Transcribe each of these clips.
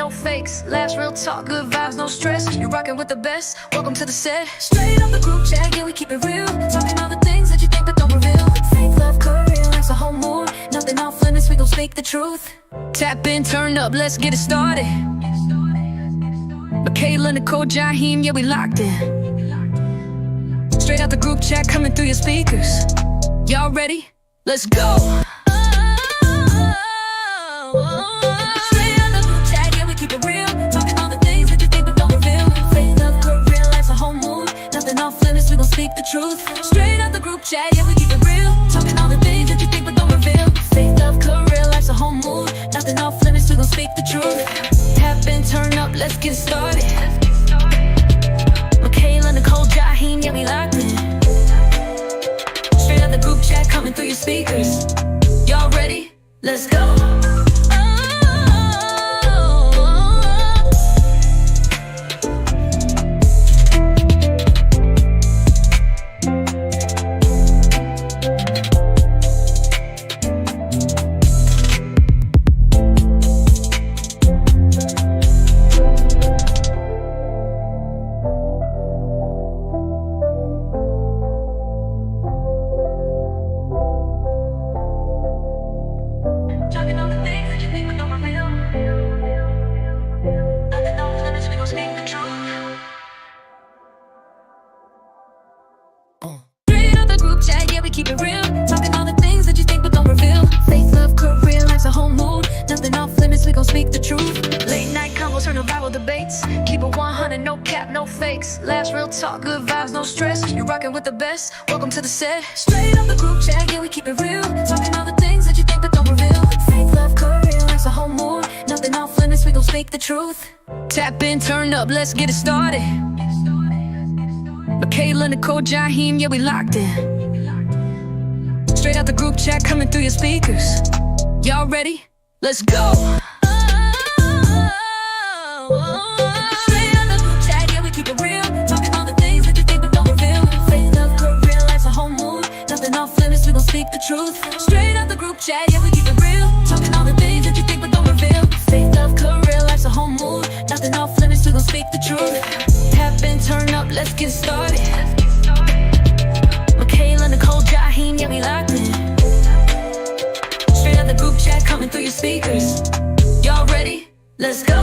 no fakes. Last real talk, good vibes, no stress. You're rocking with the best. Welcome to the set. Straight off the group chat, yeah, we keep it real. Talking all the things that you think but don't reveal. Faith, love, career, life's a whole mood. Nothing off limits, we gon' speak the truth. Tap in, turn up, let's get it started. Michaela, Nicole, Jaheim, yeah, we locked in. Straight out the group chat, coming through your speakers. Y'all ready? Let's go. Straight out the group chat, yeah, we keep it real. Talking all the things that you think but don't reveal. Faith, love, career, life's a whole mood. Nothing off limits, we gon' speak the truth. Straight out the group chat, yeah, we keep it real. Talking all the things that you think but don't reveal. Faith, love, career, life's a whole mood. Nothing off limits, we gon' speak the truth. Tap in, turn up, let's get started. Michaela, Nicole, Jaheim, yeah, we locked in. Straight out the group chat, coming through your speakers. Y'all ready? Let's go. Chat, yeah, we keep it real. Talking all the things that you think but don't reveal. Faith, love, career, life's a whole mood. Nothing off limits, we gon' speak the truth. Late night combos, turn to viral debates. Keep it 100, no cap, no fakes. Last real talk, good vibes, no stress. You're rocking with the best. Welcome to the set. Straight off the group chat, yeah, we keep it real. Talking all the things that you think but don't reveal. Faith, love, career, life's a whole mood. Nothing off limits, we gon' speak the truth. Tap in, turn up, let's get it started. Michaela, Nicole, Jaheim, yeah, we locked in. Straight out the group chat, coming through your speakers. Y'all ready? Let's go. Straight out the group chat, yeah, we keep it real. Talking all the things that you think but don't reveal. Faith, love, career, life's a whole mood. Nothing off limits, we gon' speak the truth. Straight out the group chat, yeah, we keep it real. Talking all the things that you think but don't reveal. Faith, love, career, life's a whole mood. Nothing off limits, we gon' speak the truth. Tap in, turn up, let's get started. Michaela, Nicole, Jaheim, yeah, we locked in. Straight out the group chat, coming through your speakers. Y'all ready? Let's go.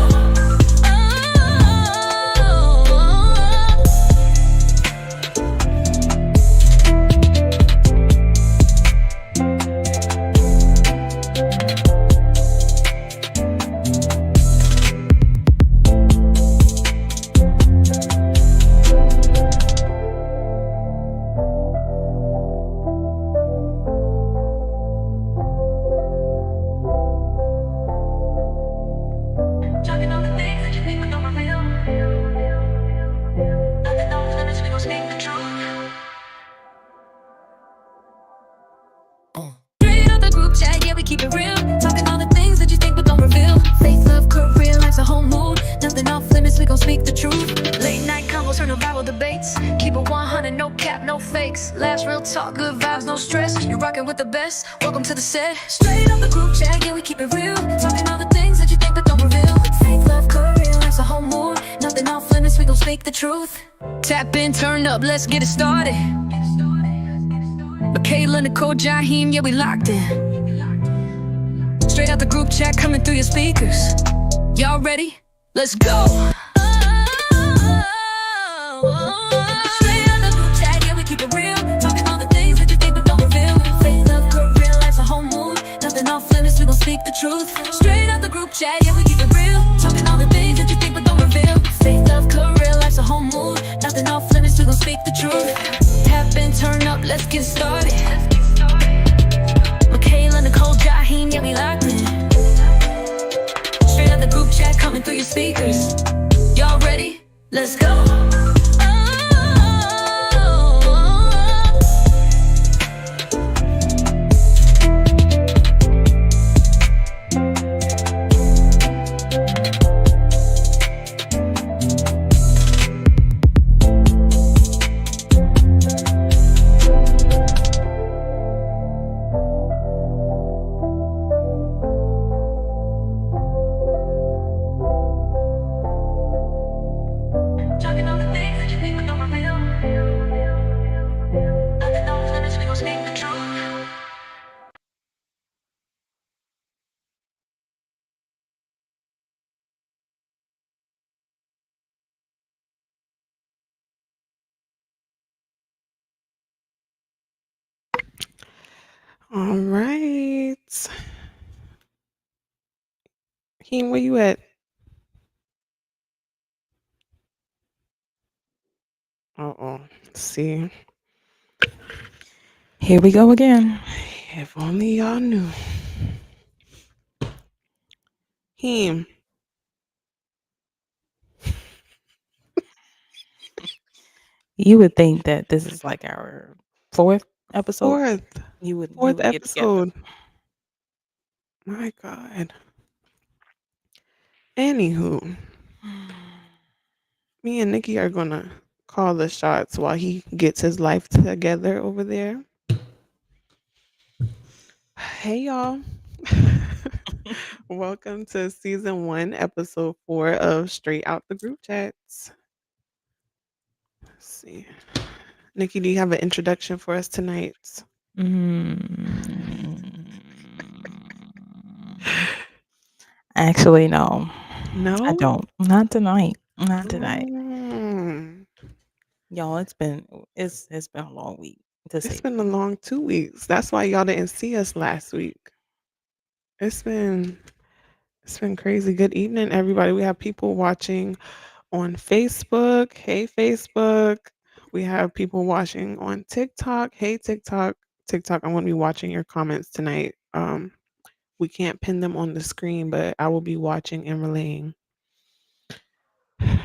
Straight out the group chat, yeah, we keep it real. Talking all the things that you think but don't reveal. Faith, love, career, life's a whole mood. Nothing off limits, we gon' speak the truth. Late night combos, turn to viral debates. Keep it 100, no cap, no fakes. Last real talk, good vibes, no stress. You're rocking with the best. Welcome to the set. Straight off the group chat, yeah, we keep it real. Talking all the things that you think but don't reveal. Faith, love, career, life's a whole mood. Nothing off limits, we gon' speak the truth. Tap in, turn up, let's get it started. Michaela, Nicole, Jaheim, yeah, we locked in. Straight out the group chat, coming through your speakers. Y'all ready? Let's go. Straight out the group chat, yeah, we keep it real. Talking all the things that you think but don't reveal. Faith, love, career, life's a whole mood. Nothing off limits, we gon' speak the truth. Straight out the group chat, yeah, we keep it real. Talking all the things that you think but don't reveal. Faith, love, career, life's a whole mood. Nothing off limits, we gon' speak the truth. Tap in, turn up, let's get started. Michaela, Nicole, Jaheim, yeah, we locked in. Straight out the group chat, coming through your speakers. Y'all ready? Let's go. All right. Heem, where you at? Uh-oh. See, Here we go again. if only y'all knew. Heem, You would think that this is like our fourth episode. fourth, You fourth would get together. episode. My God. Anywho, me and Nikki are gonna call the shots while he gets his life together over there. Hey y'all. Welcome to season 1, episode 4 of Straight Out the Group Chats. Let's see. Nikki, do you have an introduction for us tonight? Mm. Actually, no, I No? don't. Not tonight. Not tonight. Mm. Y'all, it's been a long week to It's say the been a long 2 weeks. That's why y'all didn't see us last week. It's been it's been crazy. Good evening, everybody. We have people watching on Facebook. Hey, Facebook. We have people watching on TikTok. Hey, TikTok. TikTok, I'm going to be watching your comments tonight. We can't pin them on the screen, but I will be watching and relaying. We're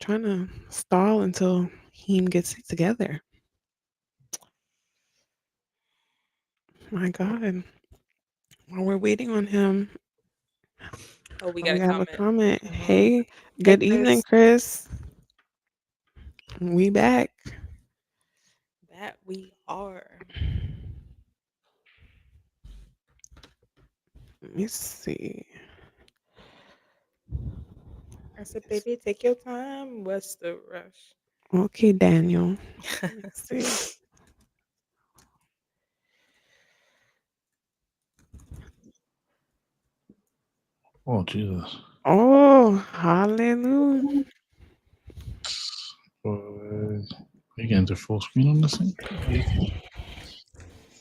trying to stall until Heem gets it together. My God. While we're waiting on him, Oh, we got we a have a comment. comment. Mhm. Hey, Hey, good evening, Chris. Chris. We back. That we are. Let me see. I said, baby, take your time. What's the rush? Okay, Daniel. Let me see. Oh Jesus! Oh, hallelujah. You getting to full screen on this thing?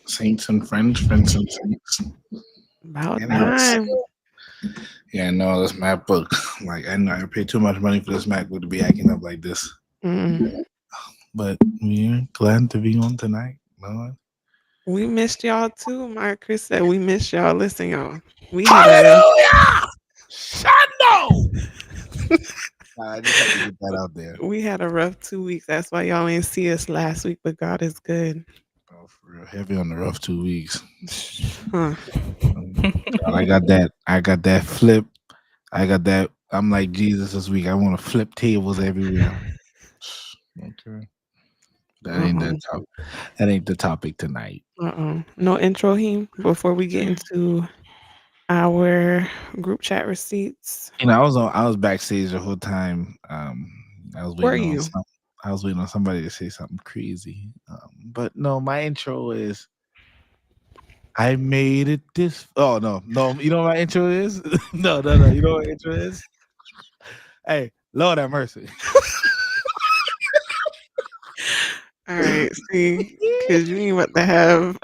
Saints and friends, friends and saints. About Anyways, time. yeah, no, this MacBook. Like, I know I paid too much money for this MacBook to be acting up like this. Mm. But we're glad to be on tonight. No, We missed y'all too. My Chris said we missed y'all. Listen, y'all. We had a rough hallelujah, Shando. I just had to get that out there. we had a rough 2 weeks. That's why y'all ain't see us last week, but God is good. Oh, for real, heavy on the rough 2 weeks. Huh. God, I got that. I got that flip. I got that. I'm like Jesus this week. I want to flip tables everywhere. Okay. That ain't Uh-oh. that top. That ain't the topic tonight. Uh-oh. No intro him before we get into our group chat receipts. I was backstage the whole time. I was Were waiting on you? some. I was waiting on somebody to say something crazy. But no, my intro is I made it this. Oh no! You know what my intro is? No! You know what my intro is? Hey, Lord have mercy. All right, see, because you ain't about to have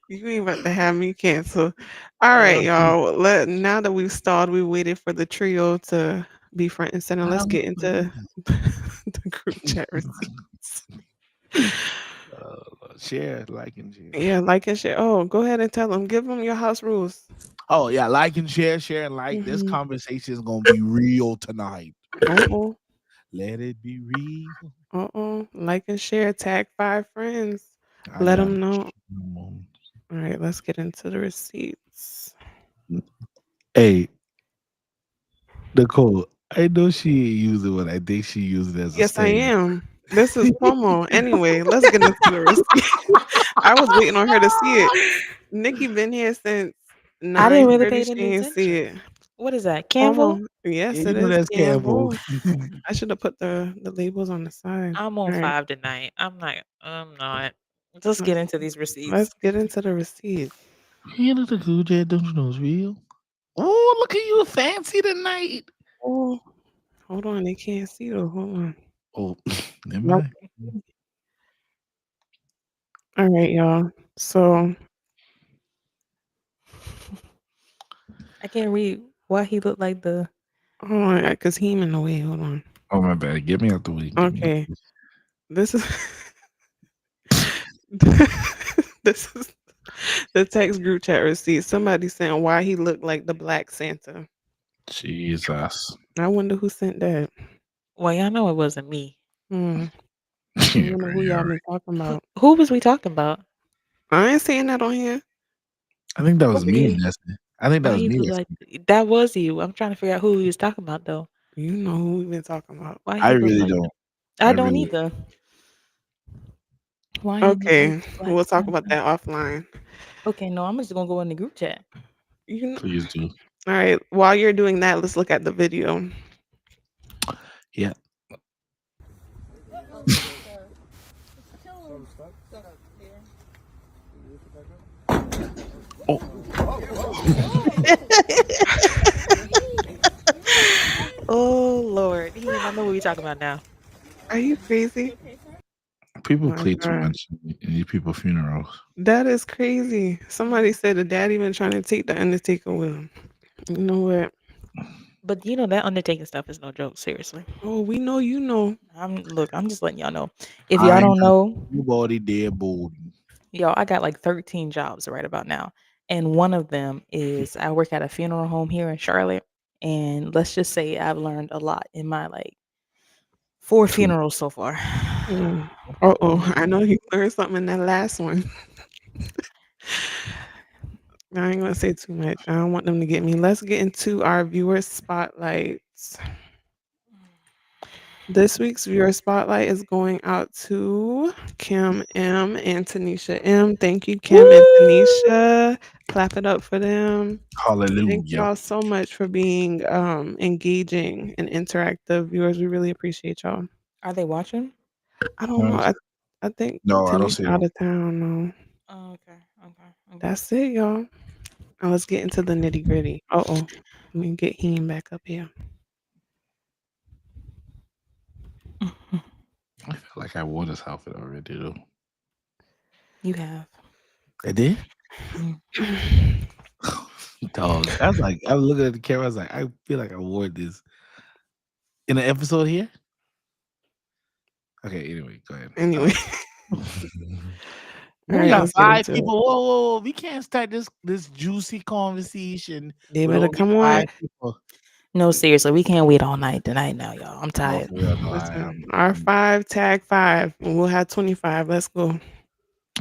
you ain't about to have me cancel. All right, Uh, y'all. Now that we've stalled, we waited for the trio to be front and center. Let's get into the group chat receipts. share, like, and share. Yeah, like and share. Oh, go ahead and tell them. Give them your house rules. Oh yeah, like and share and like. This Mm-hmm. conversation is gonna be real tonight. Uh-oh. Let it be real. Uh-oh. Like and share. Tag 5 friends. I Let got them it. know. All right, let's get into the receipts. Hey, Nicole, I know she ain't use it, but I think she used it as a Yes, I stand. am. This is promo. Anyway, let's get into the receipt. I was waiting on her to see it. Nikki been here since I didn't really 9:30. pay She any ain't see attention. it. What is that? Canva? Promo. Yeah, Yes, you it know is that's Campbell. Campbell. I should have put the labels on the side. I'm on All right, 5 tonight. I'm not. Let's get let's into these receipts. let's get into the receipt. Hey, look at Cool J, don't you know it's real? Oh, look at you, fancy tonight. Oh, hold on, they can't see though. Hold on. Oh, never Nope. mind. All right, y'all. So, I can't read why he looked like the. hold on, because he in the way. Hold on. Oh my bad. Get me out the way. Get me out Okay, the way. this is this is the text group chat receipt. Somebody saying why he looked like the Black Santa. Jesus. I wonder who sent that. Well, y'all know it wasn't me. Hmm. I Yeah, wonder who yeah, y'all right. been talking about. Who was we talking about? I ain't saying that on here. I think that Why was me. he, That's I think that why was he me. look like that was you? I'm trying to figure out who he was talking about though. You know who we've been talking about. Why I he look really like? don't. I I don't really. either. Why he look like Okay, the Black we'll talk about Santa? that offline. Okay, no, I'm just gonna go in the group chat. You know, Please do. all right. While you're doing that, let's look at the video. Yeah. Oh, Oh Lord, he I know what we talking about now. Are you crazy? people My play too God, much in these people's funerals. that is crazy. Somebody said the daddy been trying to take the Undertaker with him. You know what? But you know that Undertaking stuff is no joke. Seriously, Oh, we know you know. I'm just letting y'all know. If y'all I don't know. know, Nobody dead body. y'all, I got like 13 jobs right about now, and one of them is I work at a funeral home here in Charlotte. And let's just say I've learned a lot in my like 4 True. funerals so far. Oh, I know you learned something in that last one. I ain't gonna say too much. I don't want them to get me. Let's get into our viewer spotlights. This week's viewer spotlight is going out to Kim M and Tanisha M. Thank you, Kim and Woo! Tanisha. Clap it up for them. Thank Hallelujah. y'all so much for being engaging and interactive viewers. We really appreciate y'all. Are they watching? I don't know. I think No, I don't Tanisha see them. out of town. No. Oh, okay, okay, okay. That's it, y'all. Now let's get into the nitty gritty. Let me get him back up here. I feel like I wore this outfit already though. You have. I did? Mm. Dog. I was like, I was looking at the camera, I was like, I feel like I wore this in an episode here. Okay, anyway, go ahead. Anyway, all We right, got let's get 5 into it. people. Whoa. We can't start this juicy conversation They with better only come on. 5 people. No, seriously, we can't wait all night tonight now, y'all. I'm No, tired. for real. No, I Listen, am. our 5 tag 5, and we'll have 25. Let's go.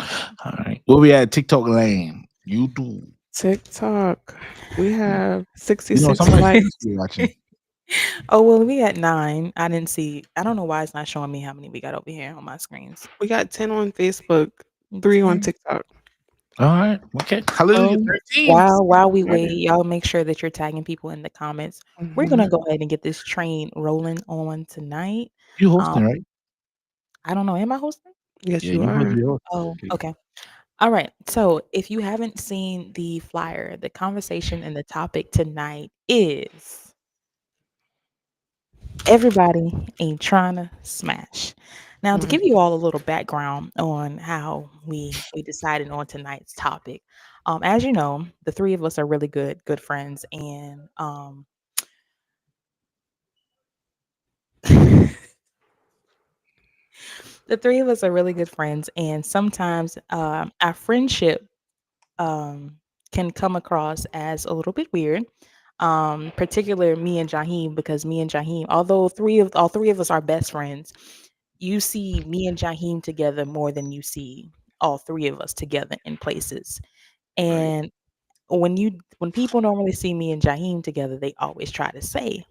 All right. Where we at? TikTok lane. YouTube. TikTok. We have You know, 66 somebody likes. supposed to be watching. Oh well, we at 9. I didn't see. I don't know why it's not showing me how many we got over here on my screens. We got 10 on Facebook, 3 on 10. TikTok. All right. Okay. Hallelujah. So 13. while we wait, Right. y'all make sure that you're tagging people in the comments. We're Mhm. gonna go ahead and get this train rolling on tonight. You Um, hosting, right? I don't know. Am I hosting? Yes, Yeah, you you supposed to are. be hosting. Oh, Okay. okay. All right. So if you haven't seen the flyer, the conversation and the topic tonight is everybody ain't trying to smash. Now, to Mm. give you all a little background on how we decided on tonight's topic, as you know, the three of us are really good friends, and the three of us are really good friends, and sometimes our friendship um, can come across as a little bit weird. Particular me and Jaheim, because me and Jaheim, although all three of us are best friends, you see me and Jaheim together more than you see all three of us together in places. Right. And when people normally see me and Jaheim together, they always try to say,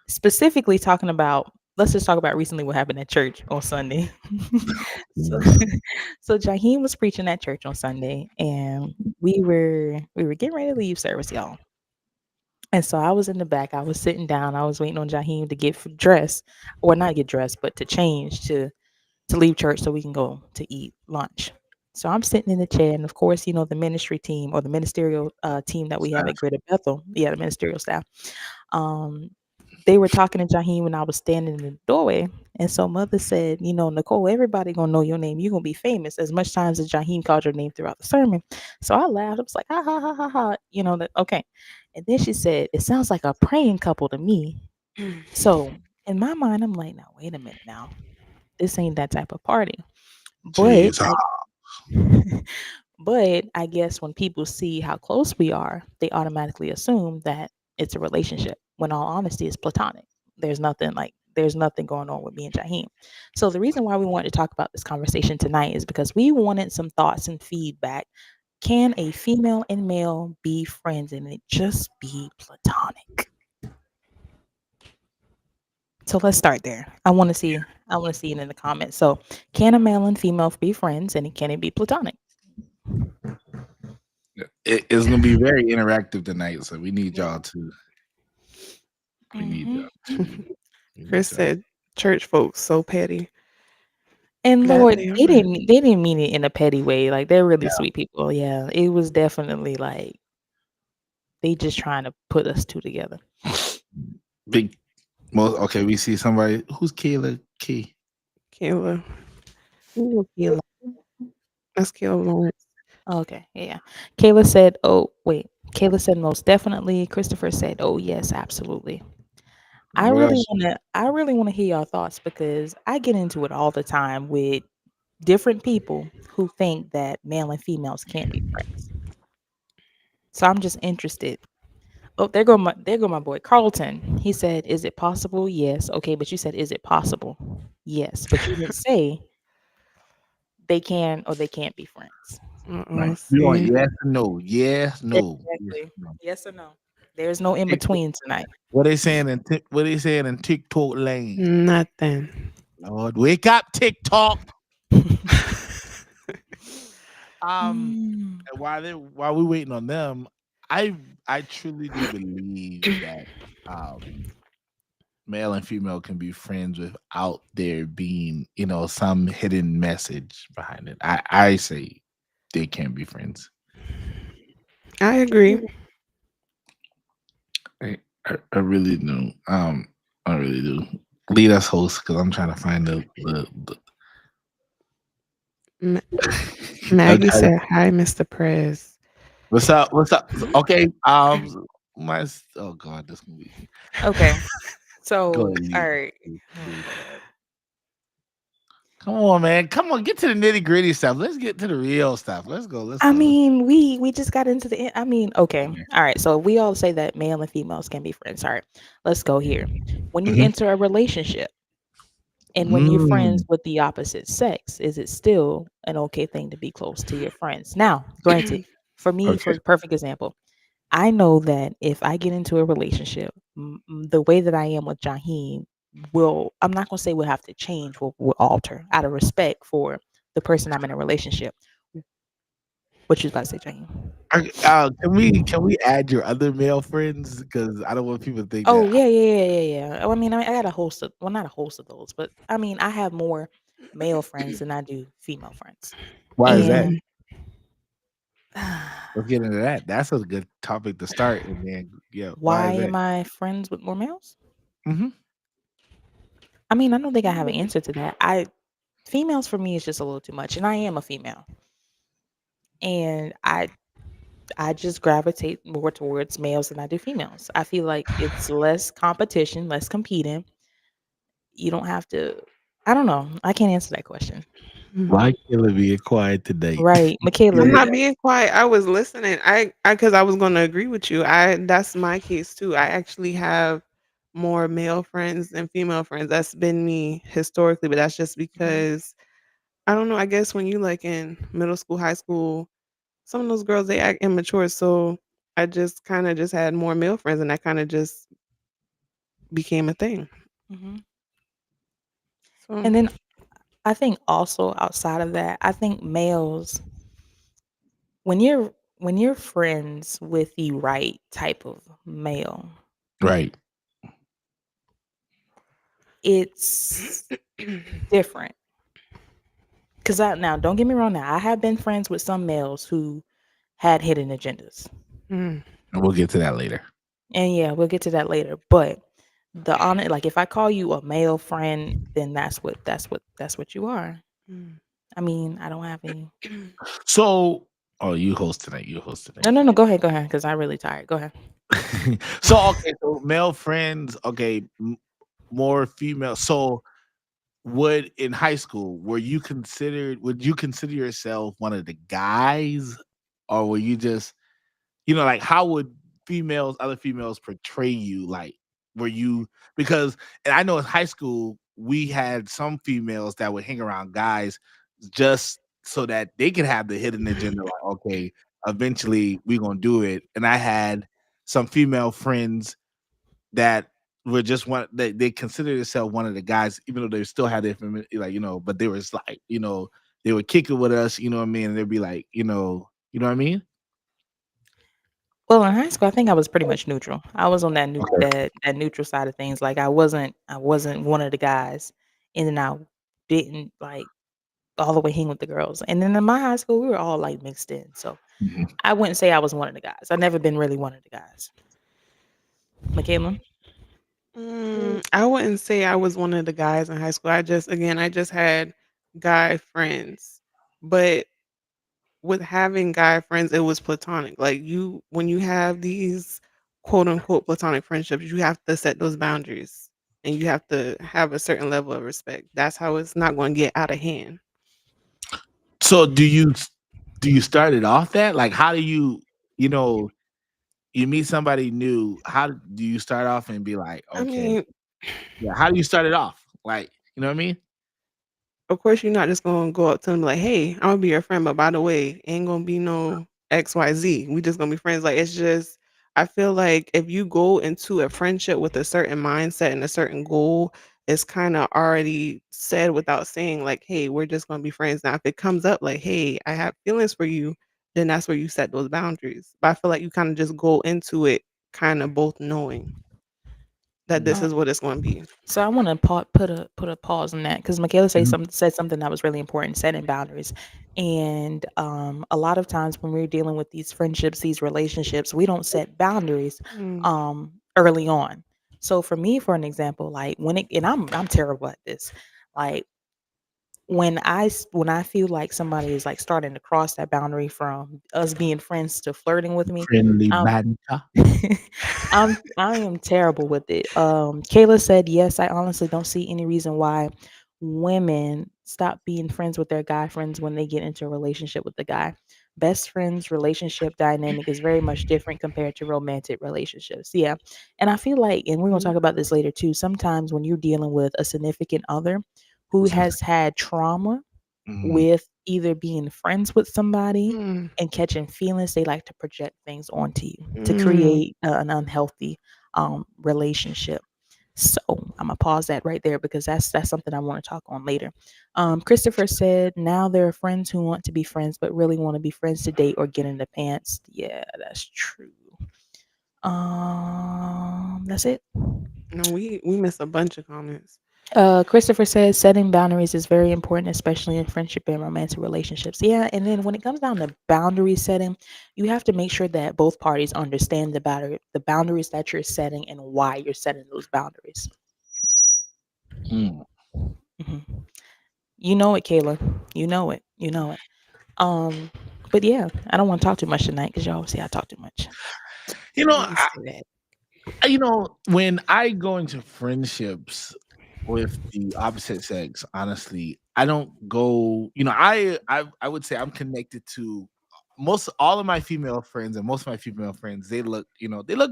specifically talking about, let's just talk about recently what happened at church on Sunday. So so Jaheim was preaching at church on Sunday, and we were getting ready to leave service, y'all. And so I was in the back. I was sitting down. I was waiting on Jaheim to get dressed, or not get dressed, but to change to leave church so we can go to eat lunch. So I'm sitting in the chair, and of course, the ministry team or the ministerial team that we have at Staff. Greater Bethel, yeah, the ministerial staff. Um, they were talking to Jaheim when I was standing in the doorway. And so mother said, Nicole, everybody gonna know your name. You're gonna be famous as much times as Jaheim called your name throughout the sermon. So I laughed. I was like, ha ha ha ha ha. Okay. And then she said, it sounds like a praying couple to me. So in my mind, I'm like, now wait a minute now. This ain't that type of party. But Jesus. but I guess when people see how close we are, they automatically assume that it's a relationship. When all honesty is platonic. There's nothing going on with me and Jaheim. So the reason why we wanted to talk about this conversation tonight is because we wanted some thoughts and feedback. Can a female and male be friends and it just be platonic? So let's start there. I want to see it in the comments. So can a male and female be friends and can it be platonic? It's gonna be very interactive tonight, so we need y'all to. We need Mhm. y'all to. we need Chris y'all- said, "Church folks so petty." And That Lord, they they are. didn't mean it in a petty way. Like they're really Yeah. sweet people. Yeah, it was definitely like they just trying to put us two together. Big. Most okay. We see somebody who's Kayla Key. Kayla. Ooh, Kayla. That's Kayla Lawrence. Okay, yeah. Kayla said, "Oh, wait." Kayla said, "Most definitely." Christopher said, "Oh, yes, absolutely." I What really else? want to hear your thoughts because I get into it all the time with different people who think that male and females can't be friends. So I'm just interested. Oh, there go my boy Carlton. He said, "Is it possible?" Yes. Okay, but you said, "Is it possible?" Yes, but you didn't say they can or they can't be friends. Right. Let's You want see. yes or no? Yes, no. Yes, Exactly. no. Yes or no? There's no in between tonight. What they saying in what they saying in TikTok lane? Nothing. Lord, wake up, TikTok. Um, Mm. and while we waiting on them, I truly do believe that male and female can be friends without there being some hidden message behind it. I say they can be friends. I agree. I really do. I really do. Lead us, host, because I'm trying to find the Ma- I'm Maggie trying- said, "Hi, Mr. Prez." What's up? What's up? Okay. Oh God, this gonna be. Okay. Go So, ahead, lead. all right. Come on, man. Come on, get to the nitty gritty stuff. Let's get to the real stuff. Let's go. Let's I go. mean, we just got into okay. Yeah. All right. So we all say that male and females can be friends. All right. Let's go here. When you Mhm. enter a relationship and when you're friends Mm, with the opposite sex, is it still an okay thing to be close to your friends? Now, granted, for me, for okay. a perfect example, I know that if I get into a relationship, the way that I am with Jaheim I'm not going to say will have to change, will alter out of respect for the person I'm in a relationship. What you about to say, Jaheim? Can we add your other male friends? Because I don't want people to think Oh, that. yeah. Oh, I mean, I got a host of, well, not a host of those, but I mean, I have more male friends than I do female friends. Why is that? And Let's get into that. That's a good topic to start. And then, yeah, why why is that? am I friends with more males? Mm-hmm. I mean, I don't think I have an answer to that. Females for me is just a little too much, and I am a female, and I just gravitate more towards males than I do females. I feel like it's less competition, less competing. You don't have to. I don't know. I can't answer that question. Why Kayla being quiet today? Right, Michaela. I'm You not being quiet. I was listening. Because I was going to agree with you. That's my case too. I actually have more male friends than female friends. That's been me historically, but that's just because I don't know. I guess when you like in middle school, high school, some of those girls they act immature. So I just kind of just had more male friends, and that kind of just became a thing. Mhm. So And then I think also outside of that, I think males when you're friends with the right type of male, Right. it's different. Cause now don't get me wrong now. I have been friends with some males who had hidden agendas. Mm. And we'll get to that later. And yeah, we'll get to that later. But the honor, like if I call you a male friend, then that's what you are. Mm. I mean, I don't have any. So, oh, you host tonight. You host No, tonight. no, no. Go ahead, because I'm really tired. Go ahead. So okay, so male friends, okay, more female. So would in high school would you consider yourself one of the guys, or were you just like how would other females portray you? Like, were you because and I know in high school we had some females that would hang around guys just so that they could have the hidden agenda, like, okay, eventually we're gonna do it. And I had some female friends that were just one that they considered themselves one of the guys, even though they still had their like, but they was like, they would kick it with us, you know what I mean? And they'd be like, you know what I mean? Well, in high school, I think I was pretty much neutral. I was on that new Okay. that neutral side of things. Like I wasn't one of the guys, and then I didn't like all the way hang with the girls. And then in my high school, we were all like mixed in. So Mhm. I wouldn't say I was one of the guys. I never been really one of the guys. Michaela? I wouldn't say I was one of the guys in high school. I just had guy friends, but with having guy friends, it was platonic. Like when you have these quote unquote platonic friendships, you have to set those boundaries and you have to have a certain level of respect. That's how it's not going to get out of hand. So do you start it off that? Like how do you know you meet somebody new, how do you start off and be like, I okay, mean, yeah, how do you start it off? Like, you know what I mean? of course, you're not just gonna go up to them like, "Hey, I'm gonna be your friend, but by the way, ain't gonna be no XYZ. We just gonna be friends." Like it's just, I feel like if you go into a friendship with a certain mindset and a certain goal, it's kind of already said without saying like, "Hey, we're just gonna be friends." Now, if it comes up like, "Hey, I have feelings for you," then that's where you set those boundaries. But I feel like you kind of just go into it kind of both knowing that this Uh, is what it's gonna be. so I want to put a pause on that because Michaela Mhm. said something that was really important, setting boundaries. And a lot of times when we're dealing with these friendships, these relationships, we don't set boundaries Mm, early on. So for me, for an example, like and I'm terrible at this. Like when I feel like somebody is like starting to cross that boundary from us being friends to flirting with me, Friendly um, banter. I am terrible with it. Kayla said, yes, I honestly don't see any reason why women stop being friends with their guy friends when they get into a relationship with the guy. Best friends relationship dynamic is very much different compared to romantic relationships. Yeah. And I feel like, and we're gonna talk mhm, about this later too, sometimes when you're dealing with a significant other who Who's gonna has had trauma Mhm. with either being friends with somebody mm, and catching feelings, they like to project things onto you to mm. create an unhealthy relationship. So I'm gonna pause that right there because that's something I want to talk on later. Christopher said, now there are friends who want to be friends but really want to be friends to date or get in the pants. Yeah, that's true. That's it. No, we missed a bunch of comments. Christopher says setting boundaries is very important, especially in friendship and romantic relationships. Yeah, and then when it comes down to boundary setting, you have to make sure that both parties understand the boundaries that you're setting and why you're setting those boundaries. Mm. Mhm. You know it, Kayla. You know it. You know it. Um, but yeah, I don't want to talk too much tonight because y'all see I talk too much. You know, I'm used to that. when I go into friendships with the opposite sex, honestly, I don't go, I would say I'm connected to most all of my female friends, and most of my female friends, they look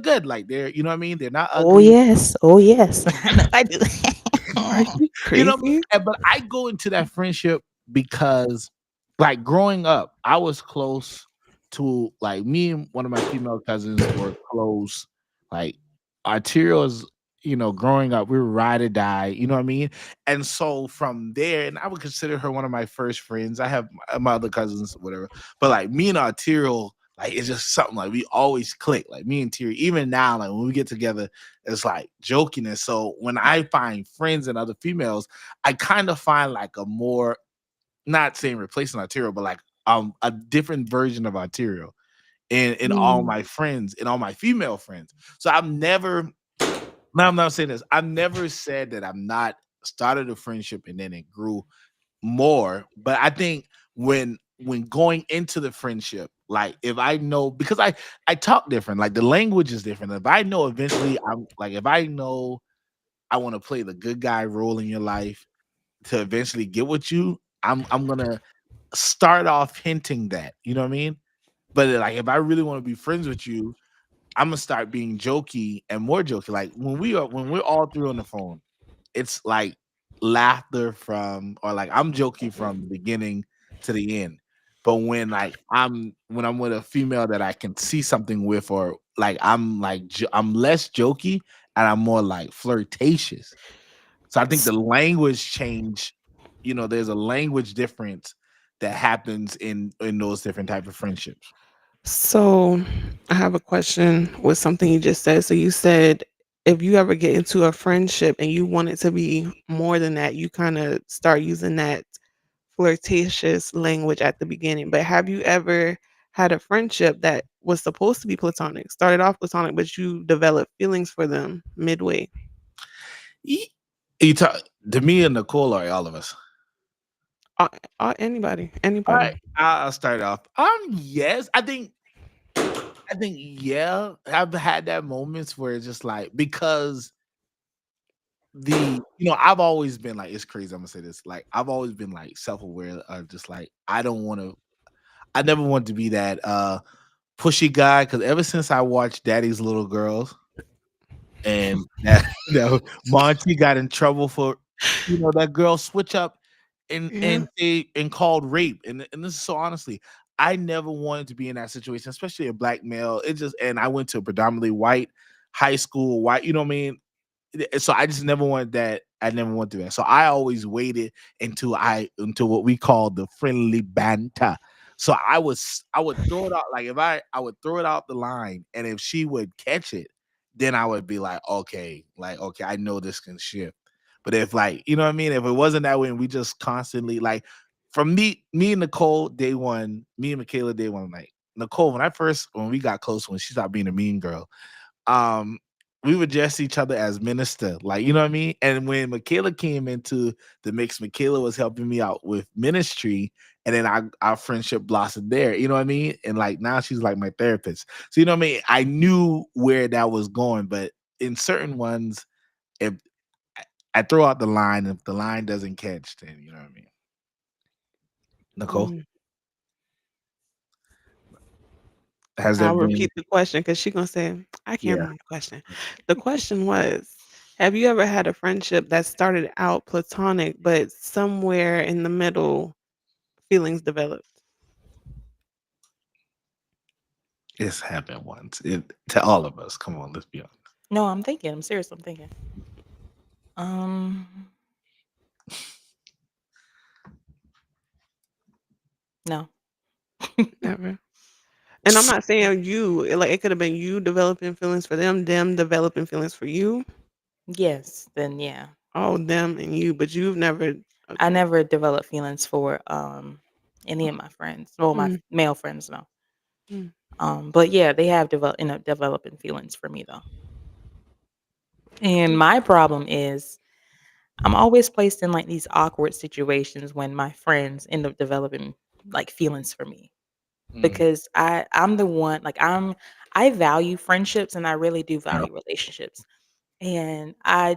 good. Like they're, you know what I mean? They're not Oh ugly. yes, oh yes. I know I do. Are you You know, crazy? but I go into that friendship because like growing up, I was close to like me and one of my female cousins were close. Like arterials, growing up, we were ride or die, you know what I mean? And so from there, and I would consider her one of my first friends. I have my other cousins, whatever, but like me and arterial, like it's just something like we always click. Like me and Terry, even now, like when we get together, it's like jokiness. So when I find friends and other females, I kind of find like a more, not saying replacing arterial, but like a different version of arterial in all Mm, my friends, in all my female friends. So I've never No, I'm not saying this. I've never said that I'm not started a friendship and then it grew more. But I think when going into the friendship, like if I know because I talk different, like the language is different. If I know eventually I'm like if I know I want to play the good guy role in your life to eventually get with you, I'm gonna start off hinting that, you know what I mean? But like if I really want to be friends with you, I'm gonna start being jokey and more jokey. Like when we're all three on the phone, it's like laughter from or like I'm jokey from the beginning to the end. But when I'm with a female that I can see something with, or like I'm less jokey and I'm more like flirtatious. So I think the language change, there's a language difference that happens in those different type of friendships. So I have a question with something you just said. So you said if you ever get into a friendship and you want it to be more than that, you kind of start using that flirtatious language at the beginning. But have you ever had a friendship that was supposed to be platonic, started off platonic, but you developed feelings for them midway? Ye- You talk to me and Nicole or all of us. Uh, anybody, All right, anybody. I'll start off. Yes, I think yeah, I've had that moments where it's just like because I've always been like it's crazy. I'm gonna say this like I've always been like self-aware of just like I never want to be that pushy guy because ever since I watched Daddy's Little Girls and that Monty got in trouble for that girl switch up Yeah. and called rape and this is so honestly I never wanted to be in that situation, especially a black male. It just and I went to a predominantly white high school, white, you know what I mean? So I just never wanted that. I never wanted that. So I always waited until what we call the friendly banter. So I would throw it out like if I would throw it out the line, and if she would catch it, then I would be like okay, I know this can shift. But if like you know what I mean, if it wasn't that way, and we just constantly like from me and Nicole day one, me and Michaela day one, like Nicole when we got close when she stopped being a mean girl, um we would address each other as minister, like you know what I mean. And when Michaela came into the mix, Michaela was helping me out with ministry, and then our friendship blossomed there. You know what I mean? And like now she's like my therapist. So you know what I mean? I knew where that was going, but in certain ones, if I throw out the line, if the line doesn't catch, then you know what I mean. Nicole, Mm. has there I'll been? repeat the question because she's gonna say, I can't Yeah. remember the question. The question was, have you ever had a friendship that started out platonic, but somewhere in the middle, feelings developed? It's happened once. To all of us. Come on, let's be honest. No, I'm thinking. I'm serious. I'm thinking. Um, no. Never. And I'm not saying you, like it could have been you developing feelings for them developing feelings for you. Yes, then yeah. Oh, them and you, but you've never. I Okay. never developed feelings for any of my friends. Well, my Mm, male friends, no. mm. But yeah, they have ended up developing feelings for me though. And my problem is I'm always placed in like these awkward situations when my friends end up developing like feelings for me Mm, because I'm the one like I value friendships and I really do yeah. value relationships. And I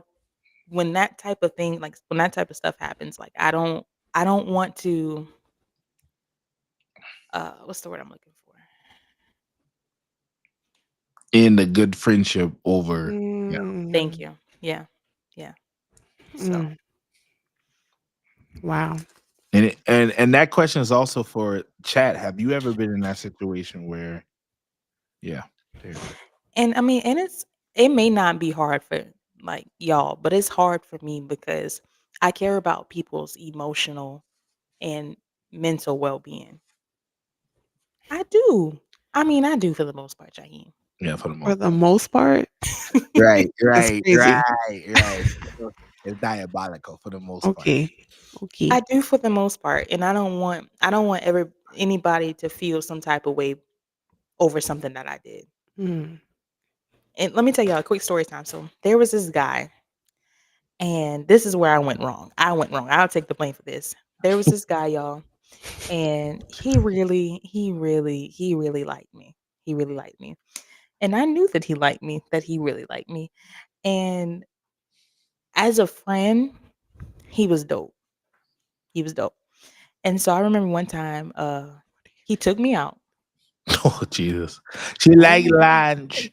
when that type of thing like when that type of stuff happens, like I don't want to what's the word I'm looking for? In the good friendship over. Yeah. Thank Mm, you. Yeah. Yeah. So mm. Wow. And that question is also for chat. Have you ever been in that situation where yeah, there you go. and I mean and it may not be hard for like y'all, but it's hard for me because I care about people's emotional and mental well-being. I do. I mean, I do for the most part, Jaheem. Yeah, for the For most the part. most part, Right, that's right, crazy. right. It's diabolical for the most part. Okay. I Okay. do for the most part, and I don't want anybody to feel some type of way over something that I did. Mm. And let me tell y'all a quick story time. So there was this guy, and this is where I went wrong. I went wrong. I'll take the blame for this. There was this guy, y'all, and he really liked me. He really liked me. And I knew that he liked me, that he really liked me. And as a friend, he was dope. He was dope. And so I remember one time, he took me out. Oh Jesus, she like lunch.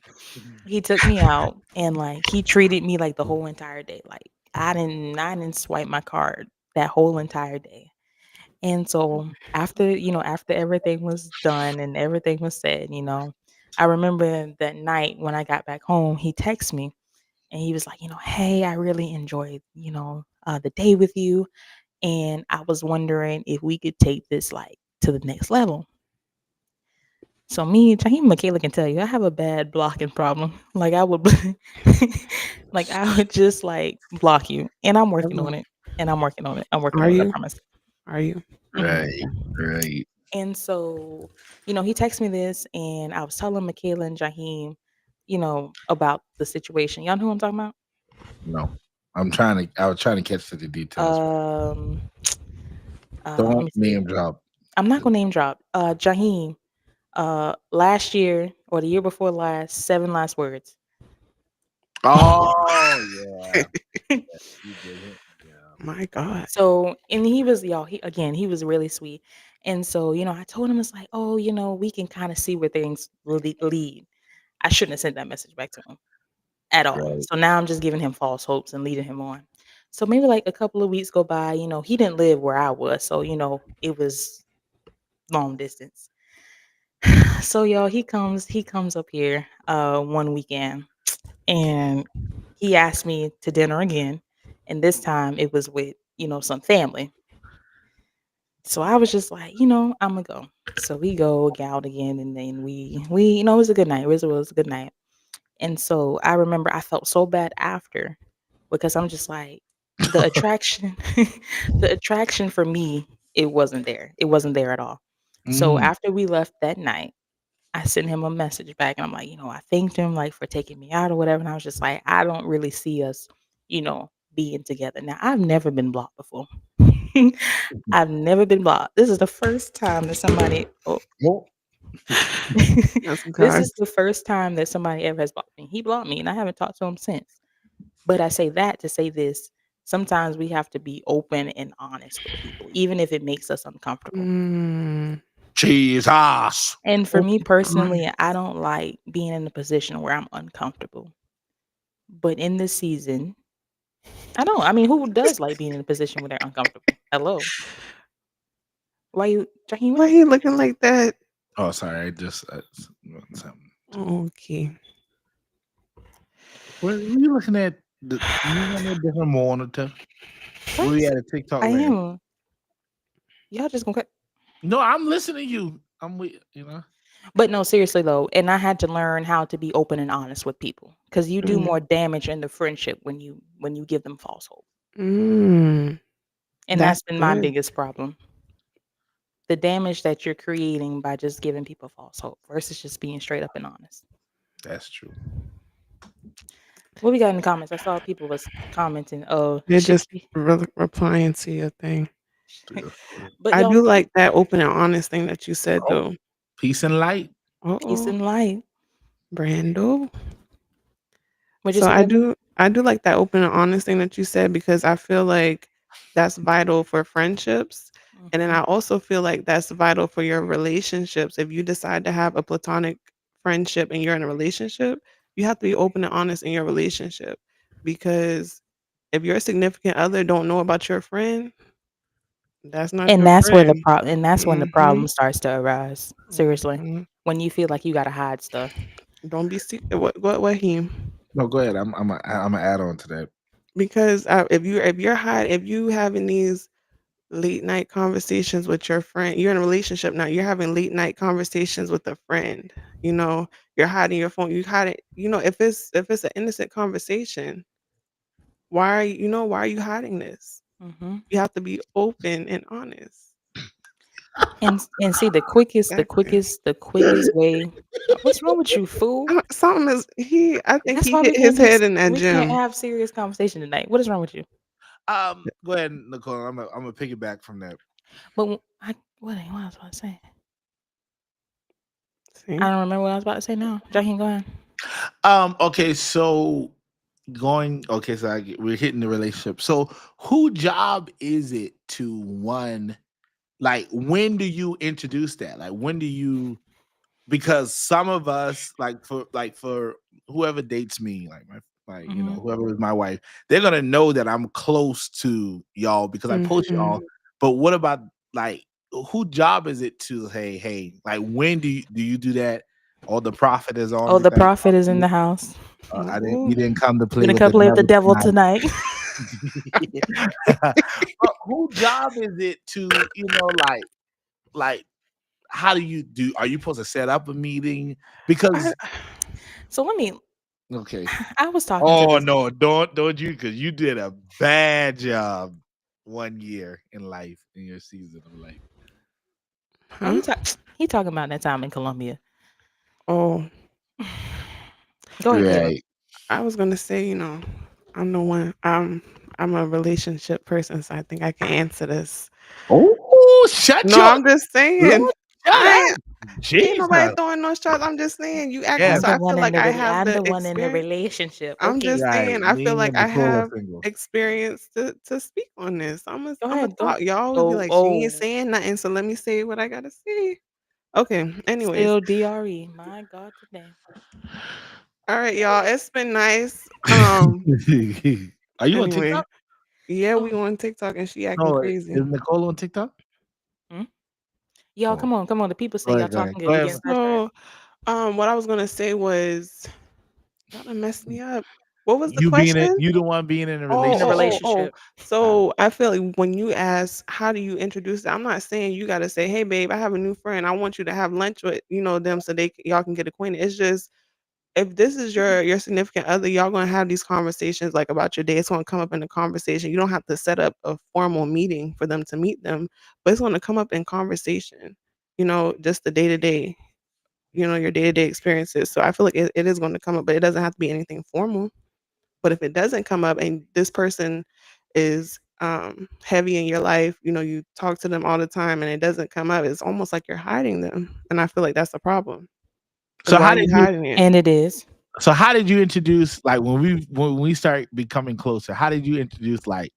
He took me out and like he treated me like the whole entire day. Like I didn't swipe my card that whole entire day. And so after everything was done and everything was said, I remember that night when I got back home, he texted me and he was like, hey, I really enjoyed, the day with you. And I was wondering if we could take this like to the next level. So me, Tahim, Michaela can tell you, I have a bad blocking problem. Like I would, like I would just like block you, and I'm working on Oh, it. And I'm working on it. I'm working are on it. I you? promise. Are you? Mhm. Right, right. And so, he texted me this, and I was telling Michaela and Jaheim, about the situation. Y'all know who I'm talking about? No, I was trying to catch the details. Um, let Don't me see. name drop. I'm not gonna name drop. Jaheim. Last year or the year before last, 7 last words. Oh yeah, you did it. Yeah. My God. So, and he was, y'all, he was really sweet. And so, I told him, it's like, oh, we can kind of see where things really lead. I shouldn't have sent that message back to him at all. Right. So now I'm just giving him false hopes and leading him on. So maybe like a couple of weeks go by, he didn't live where I was. So, it was long distance. So y'all, he comes up here one weekend and he asked me to dinner again. And this time it was with, some family. So I was just like, I'm gonna go. So we get out again, and then we it was a good night. It was a good night. And so I remember I felt so bad after because I'm just like the attraction, the attraction for me, it wasn't there. It wasn't there at all. So Mm. after we left that night, I sent him a message back, and I'm like, I thanked him like for taking me out or whatever. And I was just like, I don't really see us, being together. Now I've never been blocked before. I've never been blocked. This is the first time that somebody Well, That's this God. is the first time that somebody ever has blocked me. He blocked me and I haven't talked to him since. But I say that to say this. Sometimes we have to be open and honest with people, even if it makes us uncomfortable. Mm, Jesus. And for me open on. personally, I don't like being in a position where I'm uncomfortable. But in this season, I don't. I mean, who does like being in a position where they're uncomfortable? Hello. Why you, Jaheem? What Why you he looking like that? Oh, sorry. I just something. Okay. What are you looking at? You on a different monitor? Where we what? at a TikTok I land? am. Y'all just gonna cut. No, I'm listening to you. I'm with But no, seriously though, and I had to learn how to be open and honest with people because you do Mm, more damage in the friendship when you give them false hope, mm, and that's that's been my good. biggest problem. The damage that you're creating by just giving people false hope versus just being straight up and honest. That's true. What we got in the comments? I saw people was commenting. Oh, They're should just she? replying to your thing. Yeah. But I y'all, do like that open and honest thing that you said Oh, though. peace and light. peace Oh, and light. Brando. What'd you So say, I baby? do I do like that open and honest thing that you said because I feel like that's vital for friendships. And then Hmm. I also feel like that's vital for your relationships. If you decide to have a platonic friendship and you're in a relationship, you have to be open and honest in your relationship because if your significant other don't know about your friend, that's not And your that's where the friend. problem. And that's when the Mhm. problem starts to arise. Seriously, Mhm. when you feel like you gotta hide stuff. Don't be secret. What he? No, go ahead. I'm gonna add on to that. Because if you having these late night conversations with your friend, you're in a relationship now. You're having late night conversations with a friend. You know, you're hiding your phone. You hide it. You know, if it's an innocent conversation, why are you hiding this? Hmm. You have to be open and honest. And see the quickest Exactly. way. What's wrong with you, fool? Something is I think That's he why hit his head in that we can't gym. have serious conversation tonight. What is wrong with you? Go ahead, Nicole. I'm gonna piggyback from that. But what I was about to say. I See? don't remember what I was about to say now. Jaheim, go ahead. Okay, so we're hitting the relationship. So who job is it to one, like when do you introduce that? Like when do you, because some of us, like for whoever dates me, Mhm. whoever is my wife, they're gonna know that I'm close to y'all because I post Mhm. y'all. But what about, like, who job is it to, hey, like when do you do that? Or the prophet is on Oh, the the thing. prophet is in the house. I didn't. Ooh. You didn't come to You play gonna with the come play with the devil devil tonight? tonight. But who job is it to, like how do? Are you supposed to set up a meeting? I Because So let me. okay. I was talking to Oh this. no, don't you, because you did a bad job 1 year in life, in your season of life. Oh, huh? he talking about that time in Colombia. Oh, Go ahead, Caleb. Right. I was gonna say, I'm the one. I'm a relationship person, so I think I can answer this. Oh, shut No, your I'm just saying. Lord, shut I up. ain't nobody Jesus. throwing no shots. I'm just saying you asking. Yes. So I feel like I have I'm the the one in the experience. relationship. I'm Okay, just Right. saying I feel Me like and I Nicole are have single. experience to speak on this. go I'm a ahead. Go. talk. Y'all always be Oh, like, she ain't oh. saying nothing, so let me say what I gotta say. Okay. Anyways, Still DRE. My God, today. all right, y'all. It's been nice. Are you on Anyway, TikTok? yeah, we Oh, on TikTok and she acting No, crazy. is Nicole on TikTok? hmm? Y'all, Oh, come on. The people say go y'all ahead, go ahead. talking Go good. We ahead. getting sidetracked. So, what I was gonna say was y'all done messed me up. What was the question? You the one being in a In a relationship. Oh. relationship. So I feel like when you ask, how do you introduce it? I'm not saying you got to say, "Hey, babe, I have a new friend. I want you to have lunch with them so y'all can get acquainted." It's just if this is your significant other, y'all gonna have these conversations like about your day. It's gonna come up in the conversation. You don't have to set up a formal meeting for them to meet them, but it's gonna come up in conversation. Just the day to day. Your day to day experiences. So I feel like it is going to come up, but it doesn't have to be anything formal. But if it doesn't come up and this person is heavy in your life, you talk to them all the time and it doesn't come up, it's almost like you're hiding them. And I feel like that's the problem. Because So why how are did you you hiding it? And it is. so how did you introduce, like, when we start becoming closer, how did you introduce, like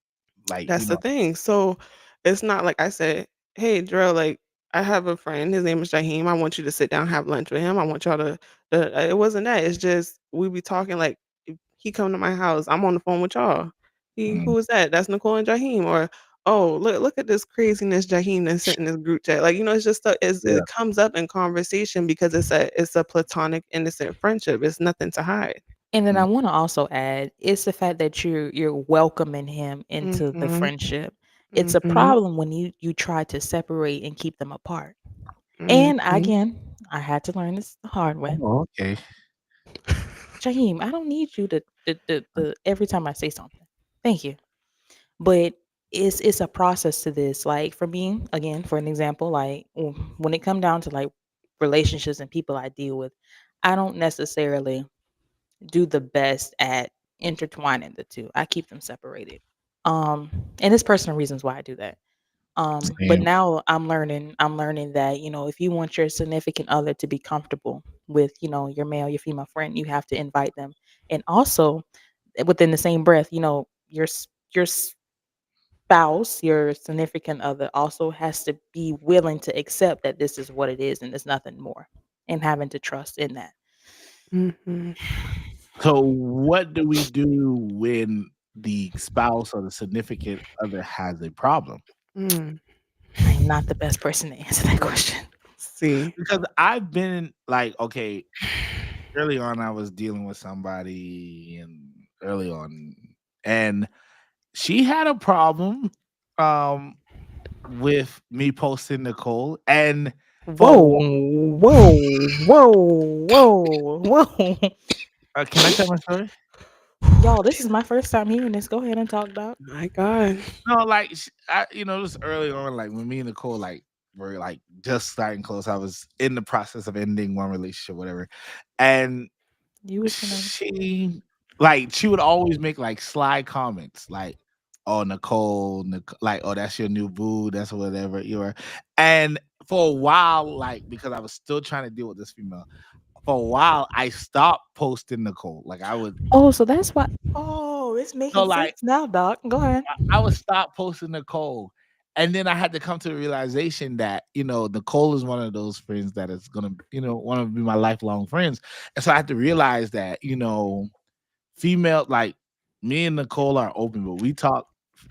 That's the thing. So it's not like I said, "Hey, Drill, like I have a friend. His name is Jaheim. I want you to sit down, and have lunch with him. I want y'all to." It wasn't that. It's just we be talking like if he come to my house. I'm on the phone with y'all. Mm. Who is that? That's Nicole and Jaheim. Or oh, look at this craziness Jaheim that sent in this group chat. Like it's just Yeah. it comes up in conversation because it's a platonic innocent friendship. It's nothing to hide. And then I Mm. want to also add, it's the fact that you're welcoming him into the Mhm. friendship. It's a Mhm. problem when you try to separate and keep them apart. And Mhm. again, I had to learn this the hard way. Oh, okay. Jaheim, I don't need you to every time I say something. Thank you. But it's a process to this. Like for me, again, for an example, like when it come down to like relationships and people I deal with, I don't necessarily do the best at intertwining the two. I keep them separated. And it's personal reasons why I do that. But Same. now I'm learning that, if you want your significant other to be comfortable with, your male, your female friend, you have to invite them. And also within the same breath, your spouse, your significant other also has to be willing to accept that this is what it is and there's nothing more. And having to trust in that. Mhm. So what do we do when the spouse or the significant other has a problem? Mm. I am not the best person to answer that question. See. Because I've been like, okay, early on I was dealing with somebody, and early on, and she had a problem um with me posting Nicole, and for Whoa, whoa, whoa, whoa, whoa. can I tell my story? Y'all, this is my first time hearing this. Go ahead and talk, Doc. My God. No, like, this early on, like when me and Nicole, like, were like just starting close. I was in the process of ending one relationship, whatever. And You was gonna. she would always make like sly comments like, oh, Nicole, like, oh, that's your new boo, that's whatever you were. And for a while, like, because I was still trying to deal with this female, for a while I stopped posting Nicole. Like I would Oh, so that's why. Oh, it's so making like sense now, Doc. Go ahead. I would stop posting Nicole. And then I had to come to the realization that, Nicole is one of those friends that is gonna, want to be my lifelong friends. And so I had to realize that, female, like me and Nicole are open, but we talk,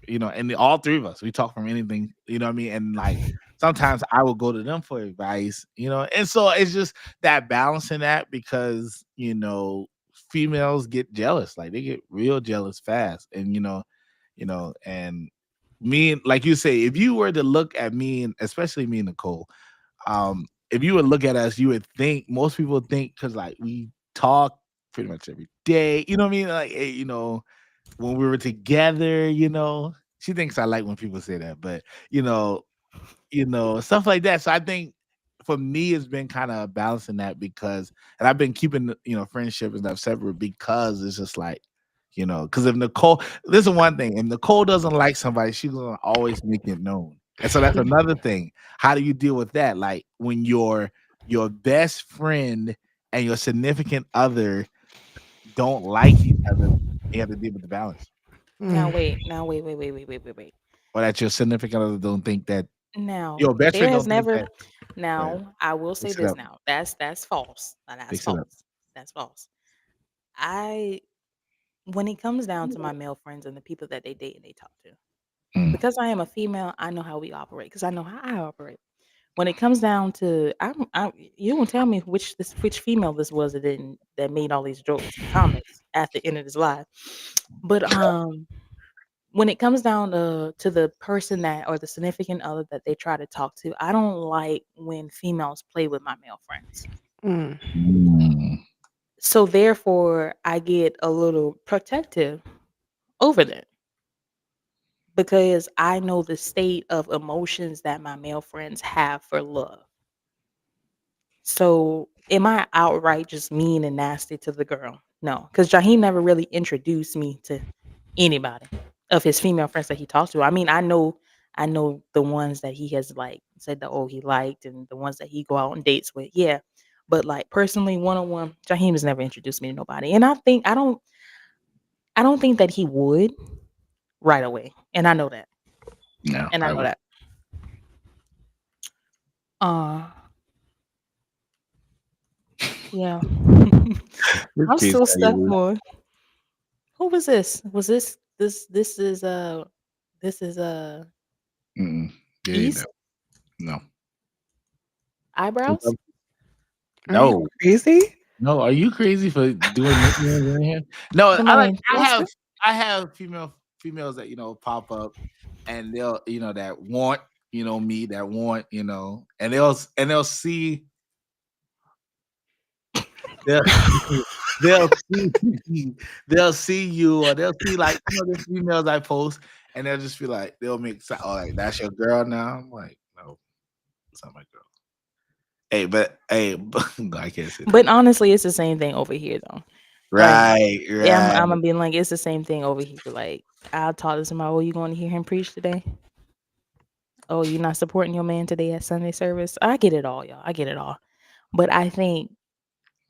and all three of us, we talk from anything, you know what I mean? And like sometimes I will go to them for advice, and so it's just that balancing that because females get jealous, like they get real jealous fast. And and me, like you say, if you were to look at me, and especially me and Nicole, if you would look at us, you would think most people think because like we talk pretty much every day, you know what I mean? Like, when we were together, she thinks I like when people say that, but stuff like that. So I think for me, it's been kind of balancing that because, and I've been keeping, friendship and stuff separate because it's just like, because if Nicole, this is one thing, if Nicole doesn't like somebody, she's gonna always make it known. And so that's another thing. How do you deal with that? Like when your best friend and your significant other don't like each other, you have to deal with the balance. Now Mm. wait. Now wait. Or that your significant other don't think that Now your best there friend has don't think never. that. Right. Now I will say Fix it this. up. Now that's false. Now, that's Fix it up. false. That's false. I When it comes down to my male friends and the people that they date and they talk to, Mm. because I am a female, I know how we operate because I know how I operate. When it comes down to, you won't tell me which female this was that made all these jokes and comments at the end of this live. But when it comes down to the person that or the significant other that they try to talk to, I don't like when females play with my male friends. Mm. Mm. So therefore, I get a little protective over that because I know the state of emotions that my male friends have for love. So, am I outright just mean and nasty to the girl? No, because Jaheim never really introduced me to anybody of his female friends that he talks to. I mean, I know the ones that he has like said that he liked, and the ones that he go out on dates with. Yeah, but like personally, one on one, Jaheim has never introduced me to nobody, and I don't think that he would right away, and I know that, No, and I know probably. that. Uh, yeah. This I'm case still study stuck was- on who was this? Was this is this is Mm-mm. It ain't East that. No. eyebrows? Are you No. crazy? No. Are you crazy for doing nicknames in here? No, Somebody in I Foster? have females that pop up and they'll that want me, that want and they'll see they'll they'll see they'll see you, or they'll see like the females I post, and they'll just be like they'll make oh, like that's your girl now. I'm like, no, it's not my girl. Hey, but I can't say that. But honestly, it's the same thing over here though. Right, Yeah, right. I'm gonna be like, it's the same thing over here. Like, I'll talk to somebody, oh, you going to hear him preach today? Oh, you're not supporting your man today at Sunday service? I get it all, y'all. I get it all. But I think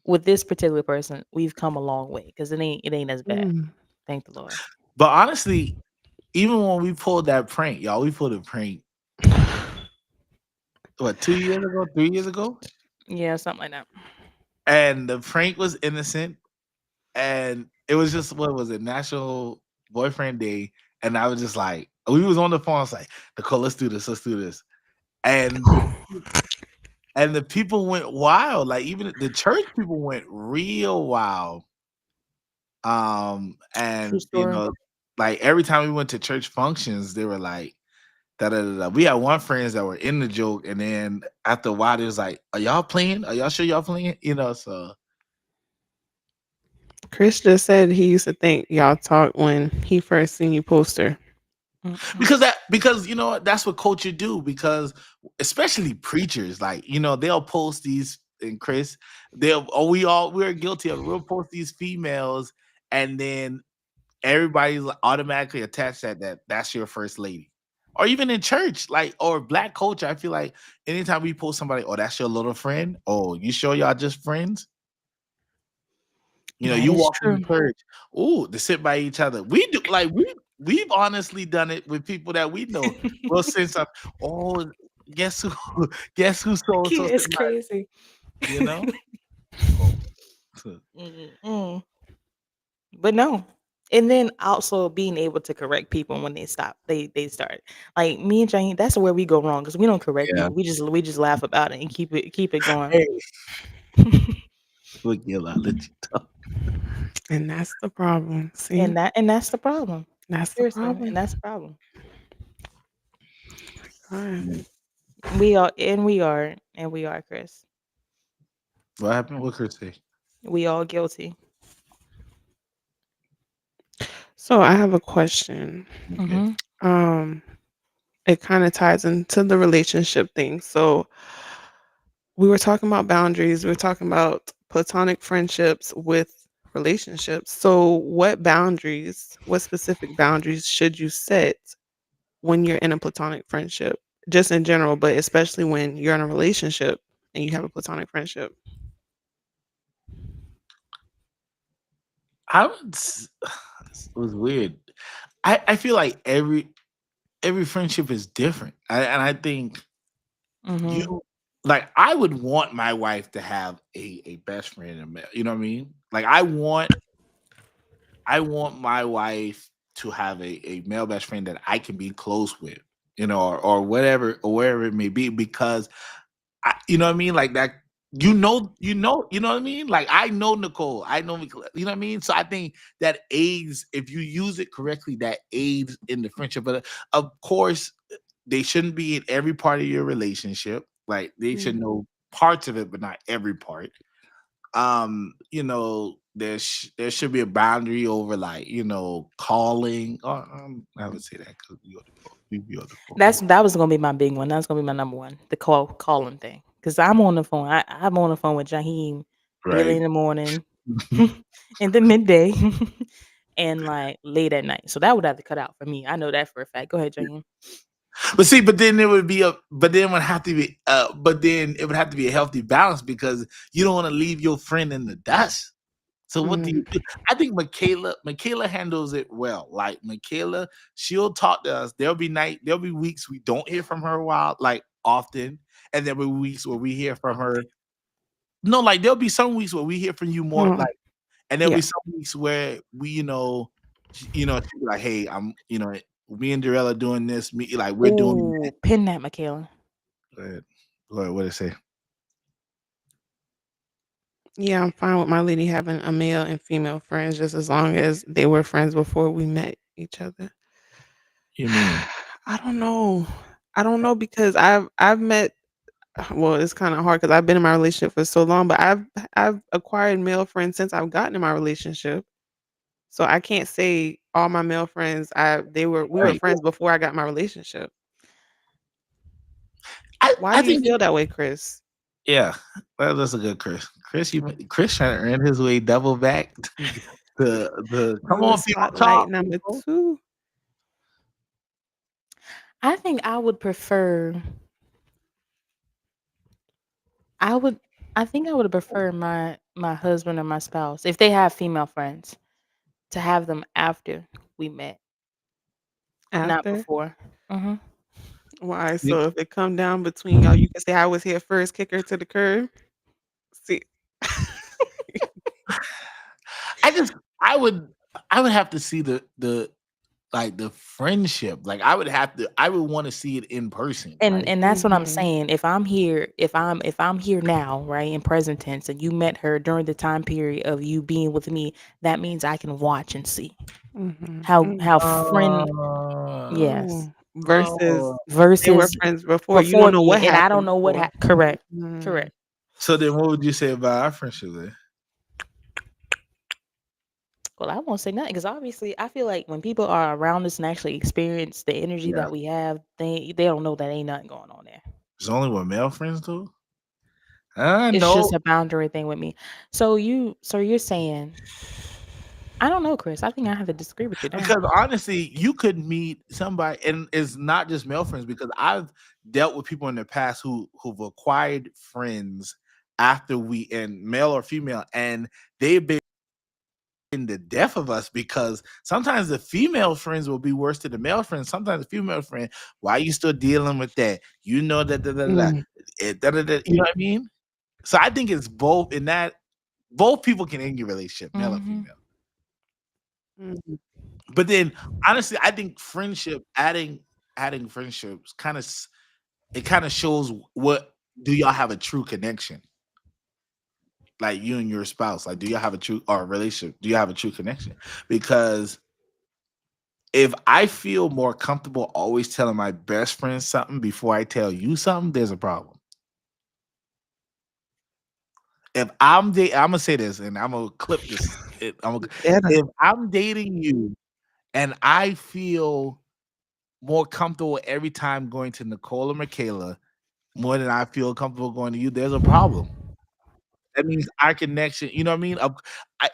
with this particular person, we've come a long way because it ain't as bad. Mm. Thank the Lord. But honestly, even when we pulled that prank, y'all, we pulled a prank. What, 2 years ago, 3 years ago? Yeah, something like that. And the prank was innocent, and it was just what was it, National Boyfriend Day, and I was just like, we was on the phone. I was like, Nicole, let's do this, and the people went wild. Like even the church people went real wild. And True story. like every time we went to church functions, they were like, da da da da. We had one friends that were in the joke, and then after a while, they was like, "Are y'all playing? Are y'all sure y'all playing?" So Chris just said he used to think y'all talked when he first seen you post her. Mm-mm. Because you know what, that's what culture do. Because especially preachers, like they'll post these, and Chris, we're guilty of it. We'll post these females, and then everybody's like automatically attached that's your first lady. Or even in church, like, or black culture, I feel like anytime we post somebody, oh, that's your little friend. Oh, you sure y'all just friends? That You is walk in true. church, ooh, to sit by each other. We do, like, we've honestly done it with people that we know. We'll say something. Oh, guess who? Guess who? So and so It's sitting by. crazy. You know. Oh, Mm-mm. But no. And then also being able to correct people when they stop, they start. Like me and Jane, that's where we go wrong because we don't correct yeah. people. We just laugh about it and keep it going. Hey, look, I'll let you talk. And that's the problem. See, And that's the problem. that's the Seriously, and problem. that's the problem. God. We are, Chris. What happened? What Chris say? We all guilty. So I have a question. Okay. Hmm. It kind of ties into the relationship thing. So we were talking about boundaries. We were talking about platonic friendships with relationships. So what specific boundaries should you set when you're in a platonic friendship? Just in general, but especially when you're in a relationship and you have a platonic friendship. I would. It was weird. I feel like every friendship is different, and I think Hmm. you like I would want my wife to have a best friend, you know what I mean? Like I want my wife to have a male best friend that I can be close with, or whatever, or wherever it may be, because you know what I mean, like that. You know what I mean. Like I know Nicole, I know, you know what I mean. So I think that aids, if you use it correctly, that aids in the friendship. But of course, they shouldn't be in every part of your relationship. Like they should Mm. know parts of it, but not every part. There should be a boundary over, like, calling. Or I would say that because we be on the phone. That was gonna be my big one. That's gonna be my number one, the calling thing. Because I'm on the phone. I'm on the phone with Jaheim early Right. in the morning, in the midday, and like late at night. So that would have to cut out for me. I know that for a fact. Go ahead, Jaheim. But see, but then it would have to be a healthy balance, because you don't want to leave your friend in the dust. So what do Mm. you do? I think Michaela handles it well. Like Michaela, she'll talk to us. There'll be weeks we don't hear from her often, and there'll be weeks where we hear from her. No, like there'll be some weeks where we hear from you more, Oh, and there'll yeah. be some weeks where she'll be like, hey, me and Darrell are doing this. Me, like, we're doing Ooh, pin that, Michaela. that. What did it say? Yeah, I'm fine with my lady having a male and female friends just as long as they were friends before we met each other. You mean? I don't know. I don't know because I've met well, it's kind of hard because I've been in my relationship for so long, but I've acquired male friends since I've gotten in my relationship. So I can't say all my male friends we were Right. friends before I got my relationship. Why I do you think feel that way, Chris? yeah. Well, that's a good Chris. Chris trying to earn his way double back. The come On the on, people, talk. spotlight number People. 2. I think I would prefer. I would. I think I would prefer my husband or my spouse, if they have female friends, to have them after we met, not After? before. Hmm. Why? You- So if it come down between y'all, you can say I was here first, kick her to the curb. See, I just I would have to see the like the friendship. Like I would want to see it in person. Like And that's what I'm Mhm. saying. If I'm here now, right, in present tense, and you met her during the time period of you being with me, that means I can watch and see Mhm. how friend. uh, Yes. Oh, versus oh. they were Versus friends before. You before don't know what me, and I don't happened know what before. correct. Mm. Correct. So then what would you say about our friendship then? Well, I won't say nothing because obviously I feel like when people are around us and actually experience the energy Yeah. that we have, they don't know that ain't nothing going on there. It's only with male friends though. I It's know just a boundary thing with me. So you're saying, I don't know, Chris. I think I have to disagree with you there. because honestly, you could meet somebody, and it's not just male friends. Because I've dealt with people in the past who've acquired friends after we and male or female, and they've been the death of us because sometimes the female friends will be worse than the male friends. Sometimes the female friend, why are you still dealing with that? You know that Mm, you know what I mean? So I think it's both in that both people can end your relationship, male or Mhm. female. mhm. But then honestly, I think adding friendships it kind of shows what do y'all have a true connection? Like you and your spouse, like do y'all have a true or a relationship? Do you have a true connection? Because if I feel more comfortable always telling my best friend something before I tell you something, there's a problem. If I'm gonna say this, and I'm gonna clip this. Yeah. If I'm dating you, and I feel more comfortable every time going to Nicole or Michaela more than I feel comfortable going to you, there's a problem. That means our connection. You know what I mean?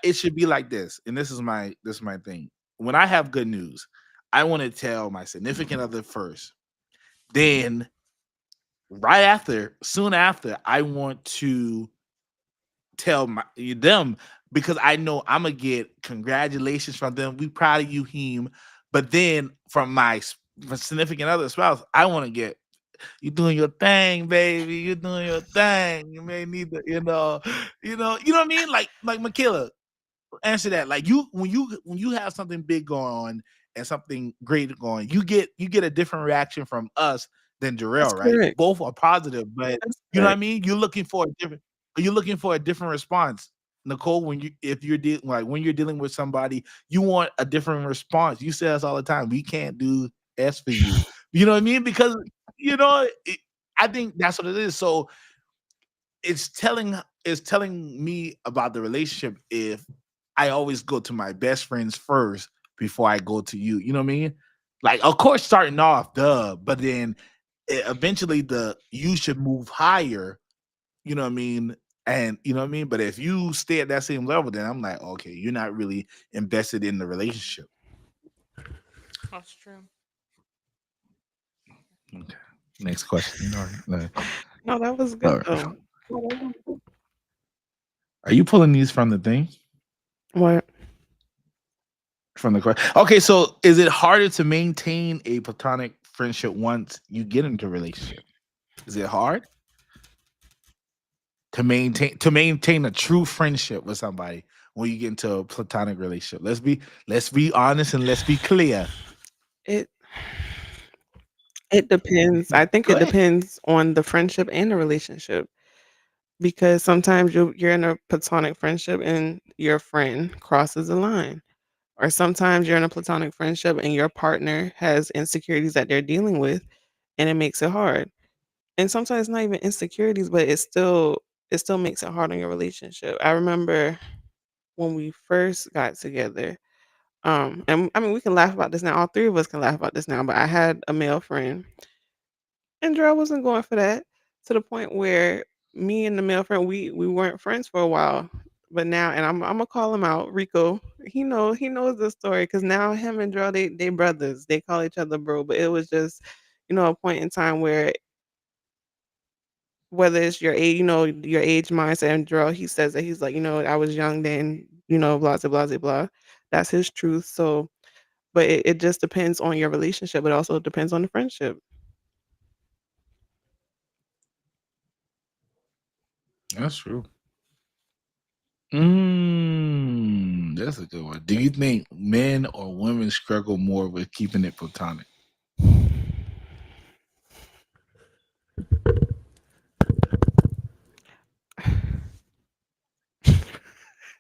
It should be like this, and this is my thing. When I have good news, I want to tell my significant other first. Then soon after, I want to tell them because I know I'm gonna get congratulations from them. We proud of you, Heem. But then from my significant other spouse, I want to get you doing your thing, baby. You're doing your thing. You may need to, you know what I mean? Like Michaela, answer that. Like when you have something big going on and something great going, you get a different reaction from us than That's Jarrell, right? correct. Both are positive, but That's you know what I correct. mean? You're looking for a different response. Nicole, when you're dealing with somebody, you want a different response. You say us all the time, we can't do S for you. You know what I mean? Because I think that's what it is. So it's telling me about the relationship if I always go to my best friends first before I go to you. You know what I mean? Like, of course, starting off, but then eventually the you should move higher. You know what I mean? And you know what I mean? But if you stay at that same level, then I'm like, okay, you're not really invested in the relationship. That's true. Okay. Next question. All right. No, that was All good right. though. Are you pulling these from the thing? What? From the question. Okay, so is it harder to maintain a platonic friendship once you get into a relationship? Is it hard to maintain a true friendship with somebody when you get into a platonic relationship? Let's be honest and let's be clear. It it depends. I think Go it ahead. depends on the friendship and the relationship because sometimes you're in a platonic friendship and your friend crosses the line. Or sometimes you're in a platonic friendship and your partner has insecurities that they're dealing with and it makes it hard. And sometimes it's not even insecurities, but it still makes it hard on your relationship. I remember when we first got together, and I mean we can laugh about this now. All three of us can laugh about this now, but I had a male friend and Jarrell wasn't going for that to the point where me and the male friend we weren't friends for a while. But now, and I'm gonna call him out, Rico. He knows the story because now him and Jarrell they brothers. They call each other bro. But it was just, a point in time where whether it's your age, your age mindset. And Jarrell, he says that he's like, I was young then, blah blah blah blah blah. That's his truth. So, but it just depends on your relationship. It also depends on the friendship. That's true. That's a good one. Do you think men or women struggle more with keeping it platonic?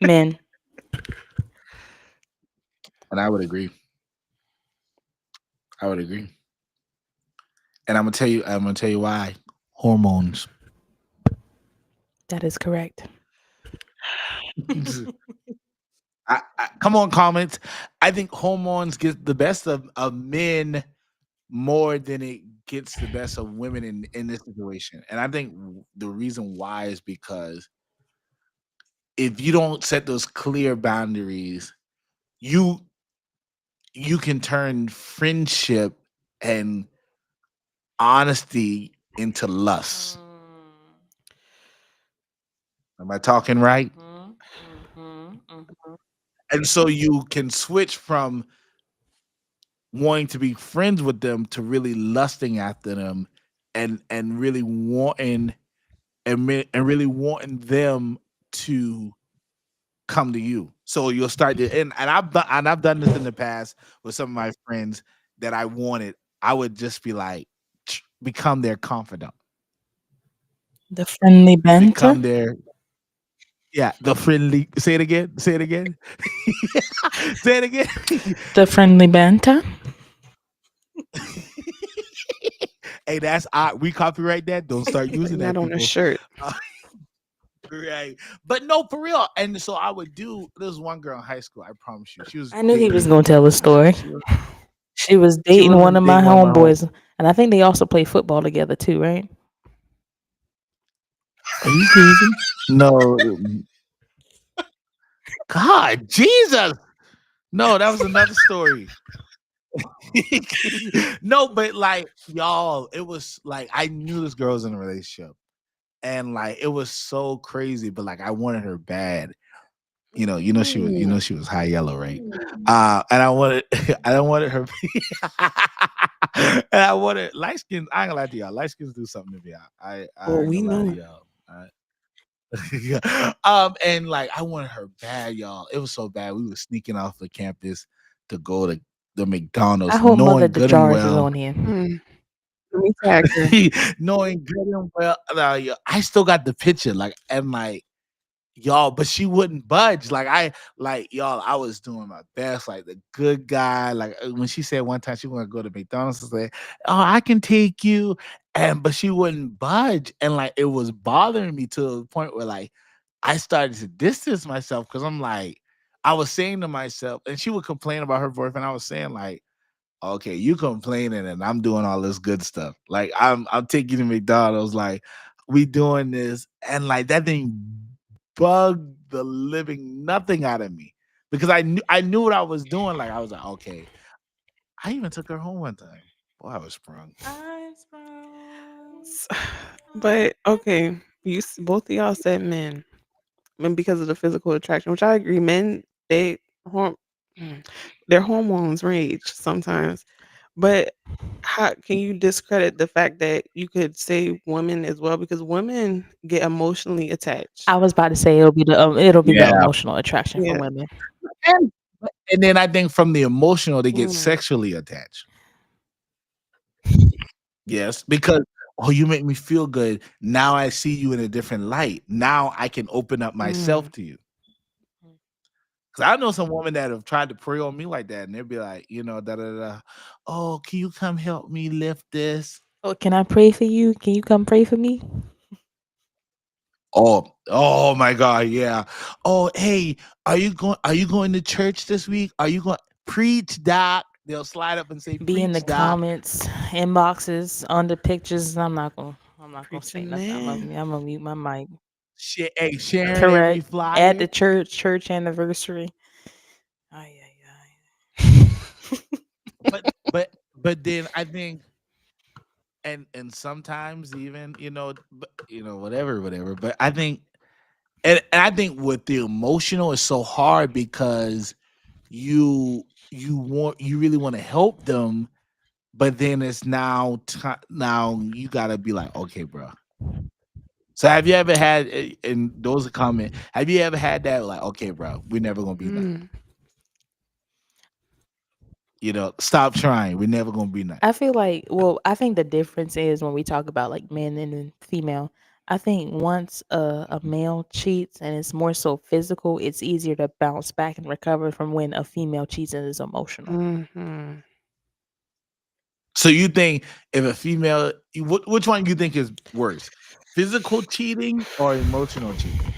Men. And I would agree. I would agree. And I'm gonna tell you why. Hormones. That is correct. Come on, comments. I think hormones get the best of men more than it gets the best of women in this situation. And I think the reason why is because if you don't set those clear boundaries, you can turn friendship and honesty into lust. Am I talking right? And so you can switch from wanting to be friends with them to really lusting after them and really wanting and really wanting them to come to you. So you'll start to and I've done this in the past with some of my friends that I wanted. I would just be like become their confidant. The friendly banter. Become their the friendly. Say it again. Say it again. Say it again. The friendly banter. Hey, that's we copyright that. Don't start using that on a shirt. Right, but no, for real. And so I would do. There was one girl in high school. I promise you, she was. I knew he was going to tell a story. She was dating one of my homeboys, and I think they also play football together too, right? Are you crazy? No. God, Jesus. No, that was another story. No, but like y'all, it was like I knew this girl was in a relationship, and like it was so crazy. But like I wanted her bad. She was, she was high yellow, right? And I wanted her. And I wanted light skins. I ain't gonna lie to y'all. Light skins do something to me. We know. And like I wanted her bad, y'all. It was so bad. We were sneaking off the campus to go to the McDonald's. I hope Mother good and DeCharge is well, on here. Let me tag her. knowing good and well, I still got the picture. Like and like y'all, but she wouldn't budge. Like y'all, I was doing my best, like the good guy. Like when she said one time she wanted to go to McDonald's, I said, "Oh, I can take you," but she wouldn't budge, and like it was bothering me to the point where like I started to distance myself because I'm like, I was saying to myself, and she would complain about her boyfriend. I was saying like, okay, you complaining and I'm doing all this good stuff. Like I'm taking you to McDonald's, like we doing this, and like that thing bugged the living nothing out of me because I knew what I was doing. Like I was like, okay. I even took her home one time. Boy, I was sprung. But okay, both of y'all said men because of the physical attraction, which I agree. Men, their hormones rage sometimes. But how can you discredit the fact that you could say women as well? Because women get emotionally attached. I was about to say it'll be the emotional attraction for women. And then I think from the emotional, they get sexually attached. Yes, because you make me feel good. Now I see you in a different light. Now I can open up myself to you. Because I know some women that have tried to prey on me like that, and they'll be like, da da da. Oh, can you come help me lift this? Oh, can I pray for you? Can you come pray for me? Oh my God, yeah. Oh, hey, are you going to church this week? Are you going preach, Doc? They'll slide up and say, be in the comments, inboxes, under pictures. I'm not gonna say nothing. I'm gonna mute my mic. Hey, Sharon, correct. At the church anniversary. But then I think, and sometimes even whatever. But I think, and I think with the emotional is so hard because you really want to help them, but then it's now you gotta be like, okay, bro. So have you ever had, and those are comment, have you ever had that like, okay, bro, we're never gonna be nothing. Stop trying. We're never gonna be nothing. I feel like, I think the difference is when we talk about like men and female. I think once a male cheats and it's more so physical, it's easier to bounce back and recover from when a female cheats and is emotional. So you think if a female, which one do you think is worse, physical cheating or emotional cheating?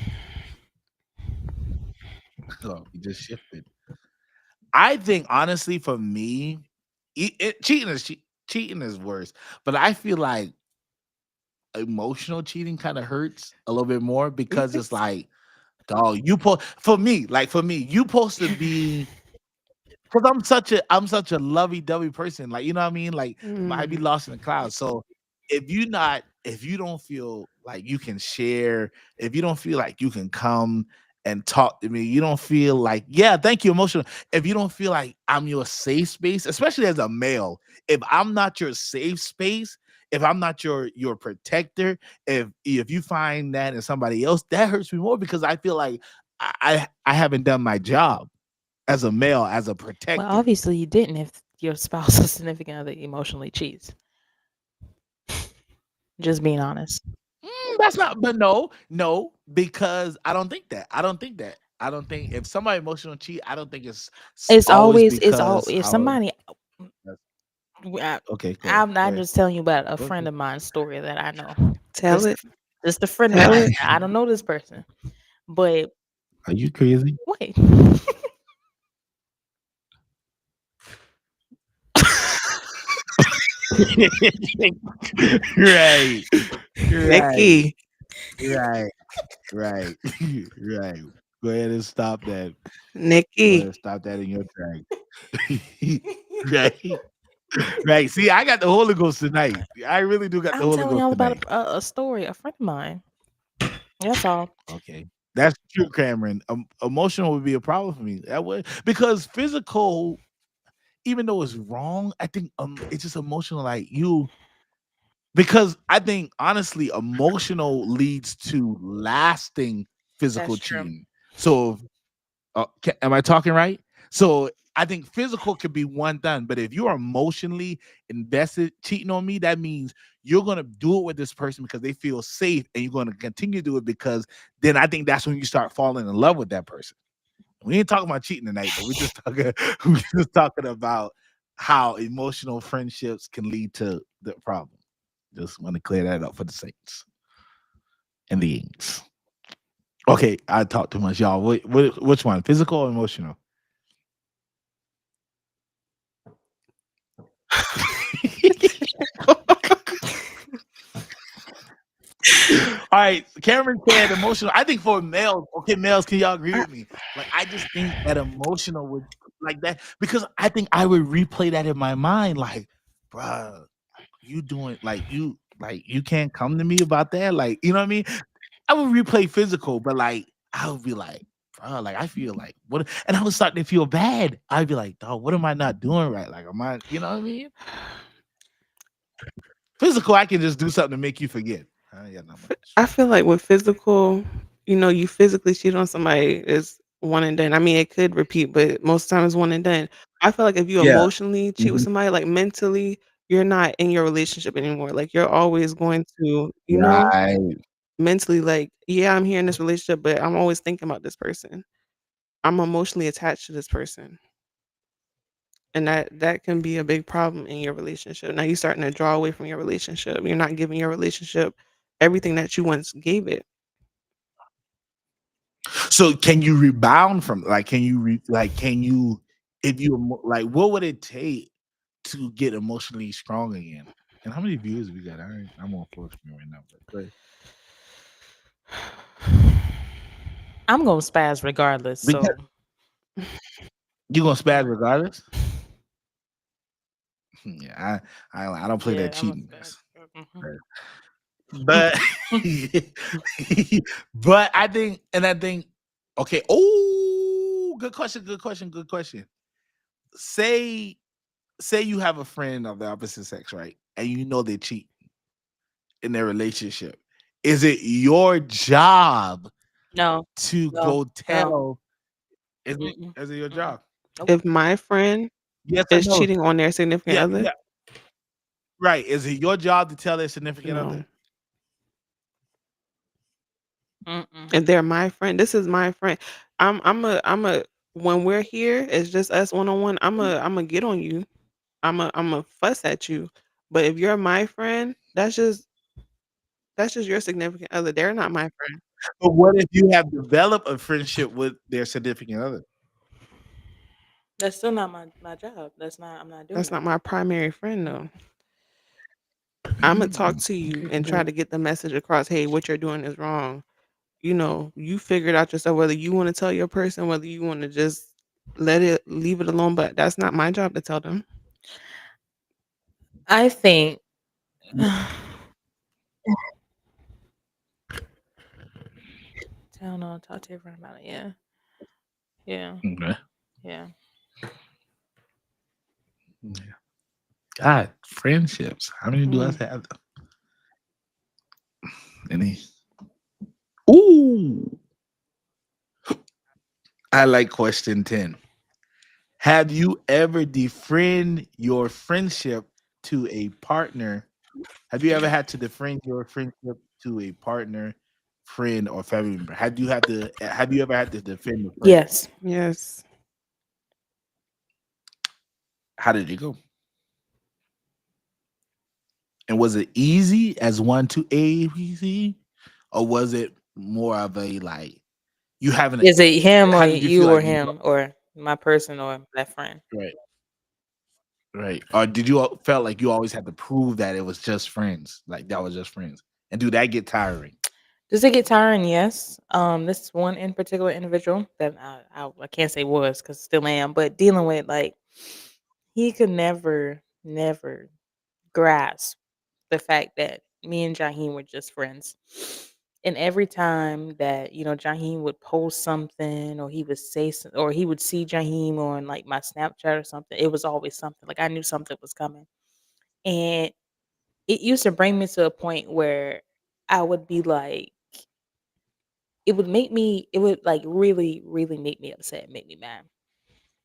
Oh, you just shifted. I think honestly, for me, cheating is worse. But I feel like emotional cheating kind of hurts a little bit more You because think it's so? like, dog, for me, you supposed to be because I'm such a lovey-dovey person. Like, you know what I mean? Like I be Mm. lost in the clouds. So if you don't feel like you can share, if you don't feel like you can come and talk to me, you don't feel like, yeah, thank you, emotional. If you don't feel like I'm your safe space, especially as a male, if I'm not your safe space, if I'm not your protector, if you find that in somebody else, that hurts me more because I feel like I haven't done my job as a male, as a Well, protector. obviously you didn't if your spouse or significant other emotionally cheats. Just being honest. That's not, but no, because I don't think that. I don't think that. I don't think if somebody emotional cheat, I don't think It's always always it's all because if how. somebody That's- I, Okay, go ahead. I'm just telling you about a Go friend ahead. of mine's story that I know. Tell Just it. just a friend of Tell mine. it. I don't know this person. But Are you crazy? wait. Right, right, Nikki. right, right, right. Go ahead and stop that. Go ahead Nikki. and stop that in your track. Right, right. See, I got the Holy Ghost tonight. I really do got the I'm Holy telling Ghost y'all about tonight. a story, a friend of mine. That's all. Okay. That's true, Cameron. Emotional would be a problem for me. That would because physical, even though it's wrong, I think it's just emotional. Like you, because I think honestly, emotional leads to lasting physical That's true. cheating. So am I talking right? So I think physical could be one thing, but if you're emotionally invested cheating on me, that means you're gonna do it with this person because they feel safe, and you're gonna continue to do it because then I think that's when you start falling in love with that person. We ain't talking about cheating tonight, but we're just talking about how emotional friendships can lead to the problem. Just want to clear that up for the saints and the ain'ts. Okay, I talked too much, y'all. Which one, physical or emotional? All right, Cameron said emotional. I think for males, okay, males, can y'all agree I, with me? Like, I just think that emotional would like that because I think I would replay that in my mind, like, bruh, you doing like you can't come to me about that, like you know what I mean? I would replay physical, but like I would be like, bro, like I feel like what, and I would start to feel bad. I'd be like, dog, what am I not doing right? Like, am I, you know what I mean? Physical, I can just do something to make you forget. Yeah, not much. I feel like with physical, you physically cheat on somebody is one and done. I mean, it could repeat, but most times one and done. I feel like if you Yeah. emotionally cheat with Mhm. somebody, like mentally, you're not in your relationship anymore. Like you're always going to, Right. mentally, like, yeah, I'm here in this relationship, but I'm always thinking about this person. I'm emotionally attached to this person. And that can be a big problem in your relationship. Now you're starting to draw away from your relationship. You're not giving your relationship everything that you once gave it. So can you rebound from like can you if you like what would it take to get emotionally strong again? And how many views we got? I'm on full screen right now, but I'm gonna spaz regardless. because So you gonna spaz regardless? Yeah, I don't play that yeah, I'm a cheating spaz. mess. Mhm. But but I think okay. Oh, good question, good question, good question. Say say you have a friend of the opposite sex, right? And you know they cheat in their relationship. Is it your job No, to no, go no. tell? Mm-mm, Is it your mm-mm. job? Nope. If my friend Yes or is no? cheating on their significant Yeah, other, yeah. Right. Is it your job to tell their significant other? no. Mm-mm. If they're my friend, this is my friend. I'm a when we're here, it's just us one on one. I'm a get on you. I'm a fuss at you. But if you're my friend, that's just That's just your significant other. They're not my friend. But what if you have developed a friendship with their significant other? That's still not my job. I'm not doing That's that. not my primary friend though. I'ma talk to you and try to get the message across, "Hey, what you're doing is wrong." You figure it out yourself whether you wanna tell your person, whether you wanna just leave it alone, but that's not my job to tell them. I think I don't know. Talk to your friend about it. Yeah, yeah, Okay. yeah. Yeah. God, friendships. How many do I Mm. have? Any? Ooh, I like question 10. Have you ever defriend your friendship to a partner? Have you ever had to defriend your friendship to a partner, friend, or family member? Have you ever had to defend a friend? Yes. Yes. How did it go? And was it easy as 1 to ABC? Or was it more of a like you having a Is it him or how did you feel you or like him or my person or that friend? right, right. Or did you felt like you always had to prove that it was just friends? Like that was just friends. And do that get tiring? Does it get tiring? Yes. This one in particular individual that I can't say was because still am, but dealing with like he could never grasp the fact that me and Jaheem were just friends. And every time that, Jaheem would post something or he would say or he would see Jaheem on like my Snapchat or something, it was always something. Like I knew something was coming. And it used to bring me to a point where I would be like, it would like really, really make me upset, make me mad.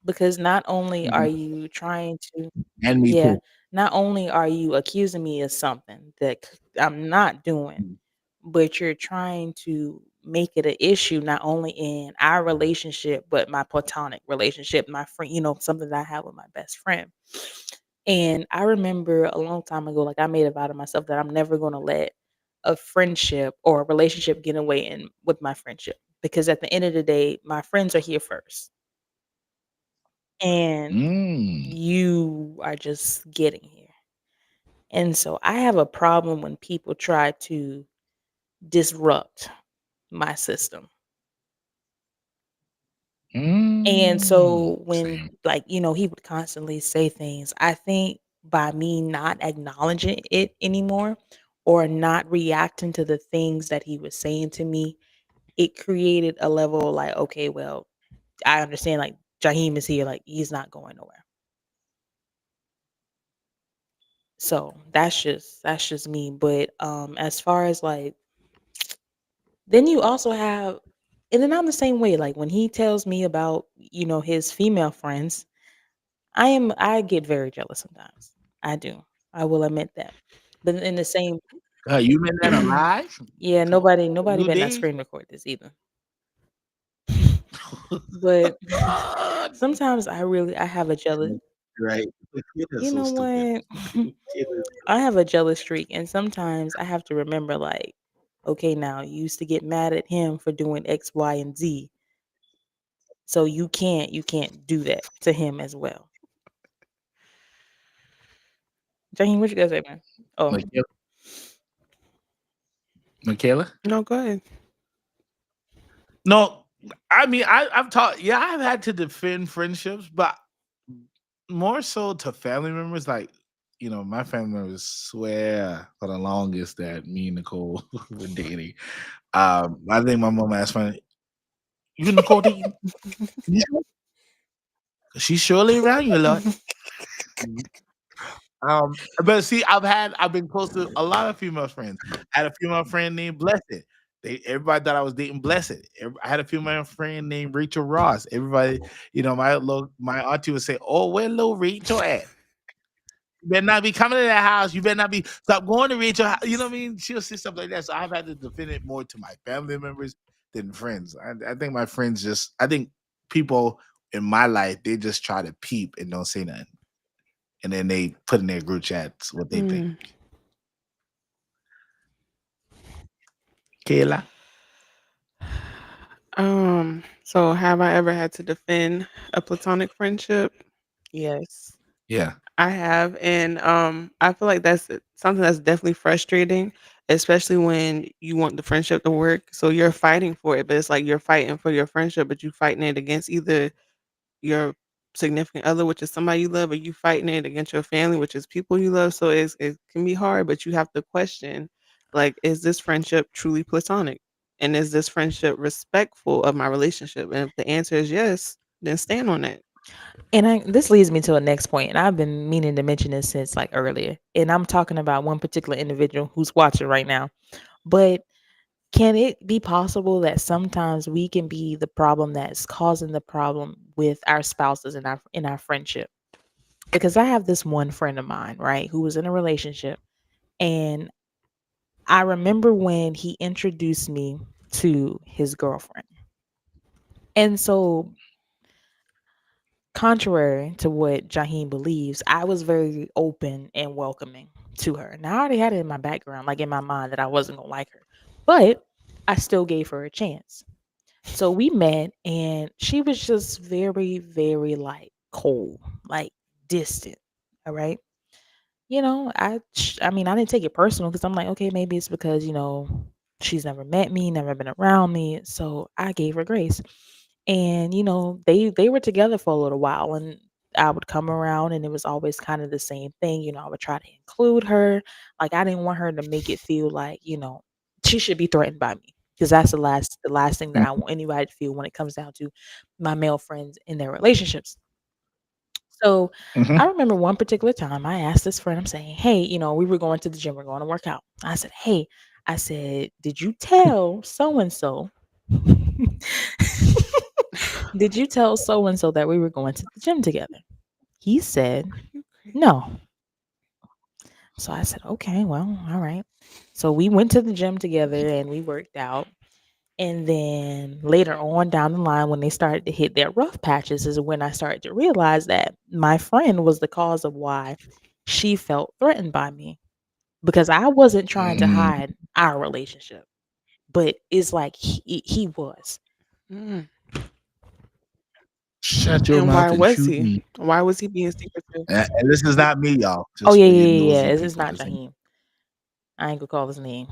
Because not only are Mhm. you trying to And me yeah, too. not only are you accusing me of something that I'm not doing, Mhm. but you're trying to make it an issue not only in our relationship, but my platonic relationship, my friend, something that I have with my best friend. And I remember a long time ago, like I made a vow to myself that I'm never going to let a friendship or a relationship get away in with my friendship because at the end of the day, my friends are here first. And Mm. you are just getting here. And so I have a problem when people try to disrupt my system. And so when Same. like, he would constantly say things, I think by me not acknowledging it anymore or not reacting to the things that he was saying to me, it created a level like, okay, well, I understand like Jaheim is here, like he's not going nowhere. So that's just me. But as far as like then you also have and then I'm the same way. Like when he tells me about, his female friends, I get very jealous sometimes. I do. I will admit that. But in the same You meant that alive? yeah, Come on. nobody New better not day? screen record this either. But sometimes I have a jealous Right. The kid is you so know stupid. what? The kid is I have a jealous streak and sometimes I have to remember like, okay, now you used to get mad at him for doing X, Y, and Z. So you can't do that to him as well. Jaheim, what you guys say, man? Oh, Michaela. Michaela? No, go ahead. No, I mean I've taught I've had to defend friendships, but more so to family members. Like, my family members swear for the longest that me and Nicole were dating. I think my mom asked me, "You and Nicole dating? You sure? She's surely around you a lot." But see, I've been close to a lot of female friends. I had a female friend named Blessed. Everybody thought I was dating Blessed. I had a female friend named Rachel Ross. Everybody, my auntie would say, "Oh, where little Rachel at? You better not be coming to that house. You better not be stop going to Rachel. You know what I mean?" She'll say stuff like that. So I've had to defend it more to my family members than friends. I think my friends I think people in my life, they just try to peep and don't say nothing. And then they put in their group chats what they think. Mm. Kayla. So have I ever had to defend a platonic friendship? Yes. Yeah. I have, and I feel like that's something that's definitely frustrating, especially when you want the friendship to work. So you're fighting for it, but it's like you're fighting for your friendship, but you fighting it against either your significant other, which is somebody you love, or you fighting it against your family, which is people you love. So it can be hard, but you have to question, like, is this friendship truly platonic? And is this friendship respectful of my relationship? And if the answer is yes, then stand on it. And this leads me to a next point, and I've been meaning to mention this since like earlier. And I'm talking about one particular individual who's watching right now. But can it be possible that sometimes we can be the problem that's causing the problem with our spouses in our friendship? Because I have this one friend of mine, right, who was in a relationship, and I remember when he introduced me to his girlfriend. And so, contrary to what Jaheem believes, I was very open and welcoming to her. Now, I already had it in my background, like in my mind, that I wasn't going to like her, but I still gave her a chance. So we met, and she was just very, very like cold, like distant. All right. I mean, I didn't take it personal because I'm like, okay, maybe it's because, she's never met me, never been around me. So I gave her grace. And, they were together for a little while, and I would come around and it was always kind of the same thing. I would try to include her. Like I didn't want her to make it feel like, she should be threatened by me. Because that's the last thing that I want anybody to feel when it comes down to my male friends in their relationships. So Mm-hmm. I remember one particular time I asked this friend, I'm saying, hey, we were going to the gym, we're going to work out. I said, hey, did you tell so and so? Did you tell so and so that we were going to the gym together? He said, no. So I said, okay, well, all right. So we went to the gym together and we worked out. And then later on down the line, when they started to hit their rough patches, is when I started to realize that my friend was the cause of why she felt threatened by me, because I wasn't trying to Mm. hide our relationship, but it's like he was. Mm. Shut your And why mouth and was shoot he? me. Why was he being secretive? And this is not me, y'all. Oh Just yeah, for your yeah, yeah, yeah. nosy It's people not listening. Jaheem. I ain't gonna call his name,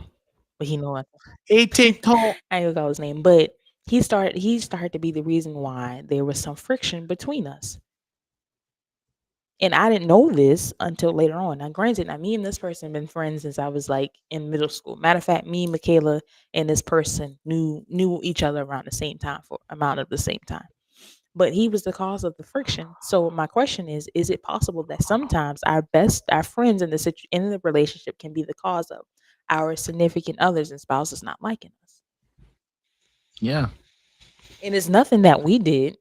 but he know it. Hey, TikTok. I ain't gonna call his name, but he started to be the reason why there was some friction between us. And I didn't know this until later on. Now, granted, now me and this person been friends since I was like in middle school. Matter of fact, me, Michaela, and this person knew each other around the same time for amount of the same time. But he was the cause of the friction. So my question is it possible that sometimes our friends in the relationship can be the cause of our significant others and spouses not liking us? Yeah. And it's nothing that we did.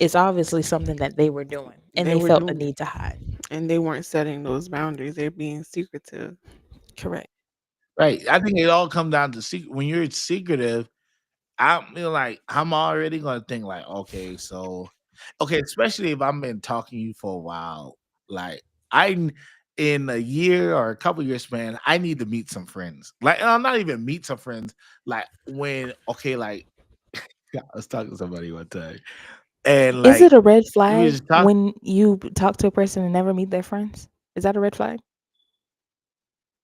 It's obviously something that they were doing, and They they were felt the doing, need to hide. and they weren't setting those boundaries. They're being secretive. Correct. Right. I think it all comes down to when you're secretive. I feel like I'm already gonna think like, okay, especially if I've been talking to you for a while, like in a year or a couple years span, I need to meet some friends. Like, and I'm not even meet some friends. Like like I was talking to somebody one time, and Is it like a red we were flag just talking. when you talk to a person and never meet their friends? Is that a red flag?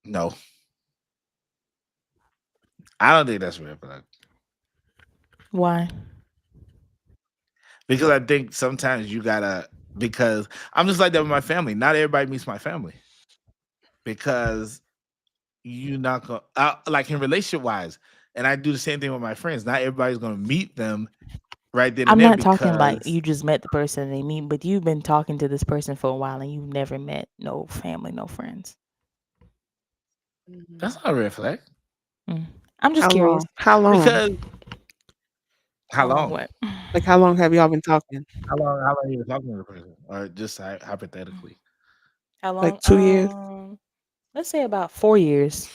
No, I don't think that's real, Why? because I think sometimes you gotta, because I'm just like that with my family. Not everybody meets my family because you not gonna like in relationship wise, and I do the same thing with my friends. Not everybody's gonna meet them right then and I'm there not talking like because you just met the person and they meet, but you've been talking to this person for a while and you've never met no family, no friends. that's not a red flag. Mm. I'm just How curious. long? How long? Because how How long? long? What? Like how long have y'all been talking? How long you talking to the person, or just hypothetically? How Like long? 2 years? Let's say about 4 years,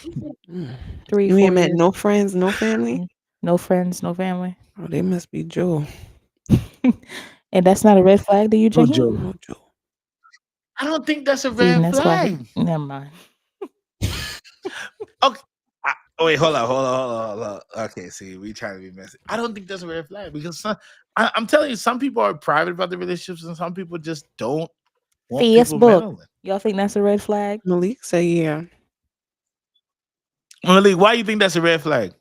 Mm. three, You ain't four met years. no friends, no family? Mm. No friends, no family. Oh, they must be Joe. And that's not a red flag to you, No Jaheim? joke. No Joe. I don't think that's a See, and red that's why flag. never mind. Okay, Oh wait, hold on. Okay, see, we trying to be messy. I don't think that's a red flag because I'm telling you, some people are private about their relationships, and some people just don't want people Facebook. meddling. Y'all think that's a red flag? Malik say yeah. Malik, why you think that's a red flag?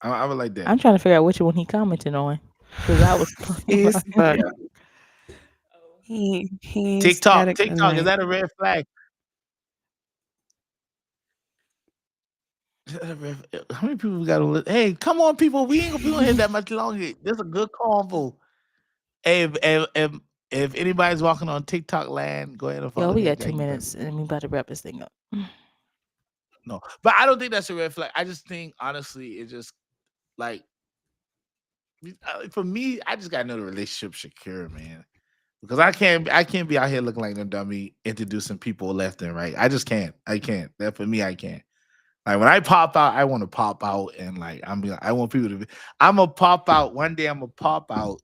I would like that. I'm trying to figure out which one he commented on. Because I was talking about him. Facebook. Yeah. He ain't TikTok, static TikTok, is tonight. that a red flag? Is that a red- How many people we got to? Hey, come on, people, we ain't gonna be on here that much longer. This a good convo. Hey, if anybody's walking on TikTok land, go ahead and follow Yo, we me. got 2 minutes and we about to wrap this thing up. No, but I don't think that's a red flag. I just think honestly, it's just like for me, I just gotta know the relationship secure, man. Because I can't be out here looking like no dummy introducing people left and right. I just can't. I can't. That for me, I can't. Like when I pop out, I want to pop out and like I want people to be. I'm gonna pop out one day. I'm gonna pop out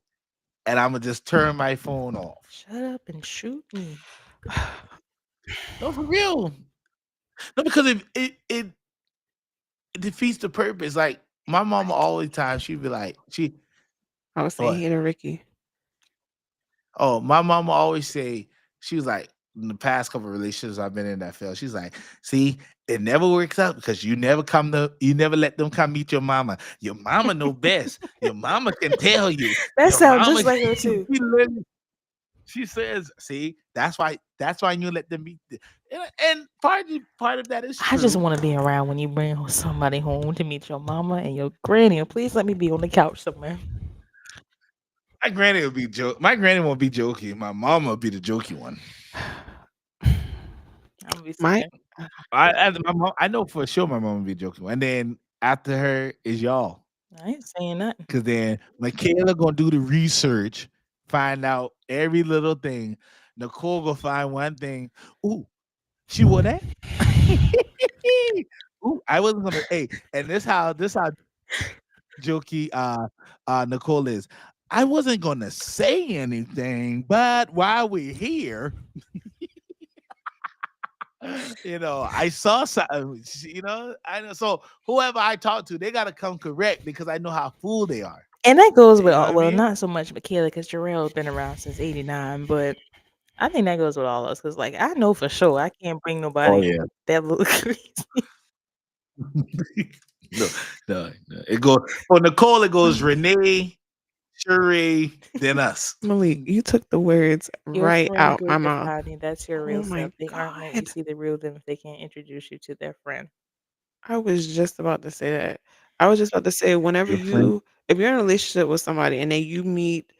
and I'm gonna just turn my phone off. Shut up and shoot me. No, for real. No, because it defeats the purpose. Like my mama all the time, she'd be like, I was saying What? he and Ricky. Oh, my mama always say, she was like, in the past couple of relationships I've been in that failed, she's like, see, it never works out because you never let them come meet your mama. Your mama know best. Your mama can tell you. That Your sounds mama- just like her too. She says, see, that's why you let them meet. And part of that is true. I just want to be around when you bring somebody home to meet your mama and your granny. And please let me be on the couch somewhere. My granny will be My granny won't be jokey. My mama will be the jokey one. I'm gonna be My I know for sure my mom will be joking. And then after her is y'all. I ain't saying nothing. Because then Michaela gonna do the research, find out every little thing. Nicole gonna find one thing. Ooh, she wore that? Ooh, I wasn't gonna and this how jokey Nicole is. I wasn't gonna say anything, but while we're here, I saw something, I know. So whoever I talk to, they gotta come correct because I know how fool they are. And that goes with You know all, what I well, mean? not so much Michaela because Jarrell's been around since '89, but I think that goes with all of us because, like, I know for sure I can't bring nobody that look crazy. No. It goes for Nicole, it goes Renee, Sheree, then us. Malik, you took the words Your right friend out group my is mouth. hiding. That's your Oh real my self. They aren't meant to God. see the real them if they can't introduce you to their friend. I was just about to say that. I was just about to say whenever Your friend. if you're in a relationship with somebody and then you meet,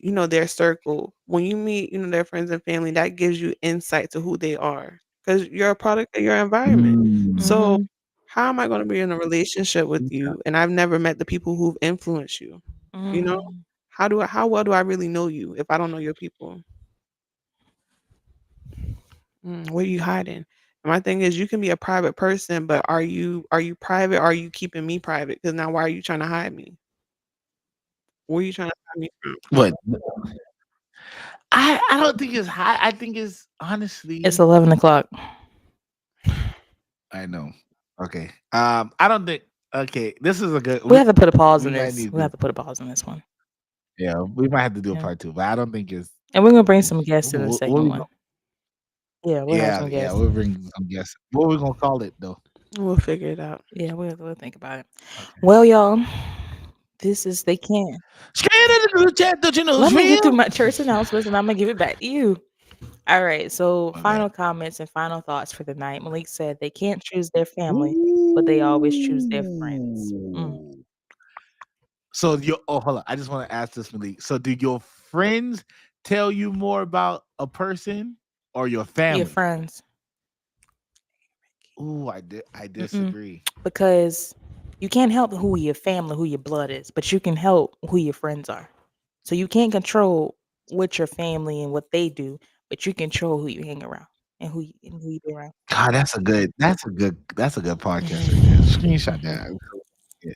their circle, when you meet, their friends and family, that gives you insight to who they are because you're a product of your environment. So Mhm. how am I going to be in a relationship with you and I've never met the people who've influenced you? You know, Mhm. how well do I really know you if I don't know your people? What are you hiding? And my thing is, you can be a private person, but are you private? Or are you keeping me private? Because now, why are you trying to hide me? Where are you trying to hide me from? What? I don't think it's high. I think it's honestly. It's 11 o'clock. I know. Okay. I don't think. Okay, this is a good. We have to put a pause in might this. need We have to put a pause in this one. Yeah, we might have to do a Yeah. part 2, but I don't think it's. And we're gonna bring some guests in the What second we one. gon- Yeah, we'll have some yeah, guests. we'll bring some guests. What we gonna call it though? We'll figure it out. Yeah, we'll think about it. Okay. Well, y'all, they can't. Straight in the group chat, don't you know? Let it's me get through real? my church announcements and I'm gonna give it back to you. All right. So My final bad. comments and final thoughts for the night. Malik said they can't choose their family, but they always choose their friends. Ooh. So hold on. I just want to ask this, Malik. So do your friends tell you more about a person or your family? Your friends. Ooh, I disagree. Because you can't help who your family, who your blood is, but you can help who your friends are. So you can't control what your family and what they do, but you control who you hang around and who you be around. God, that's a good podcast right there. Screenshot that. Yeah.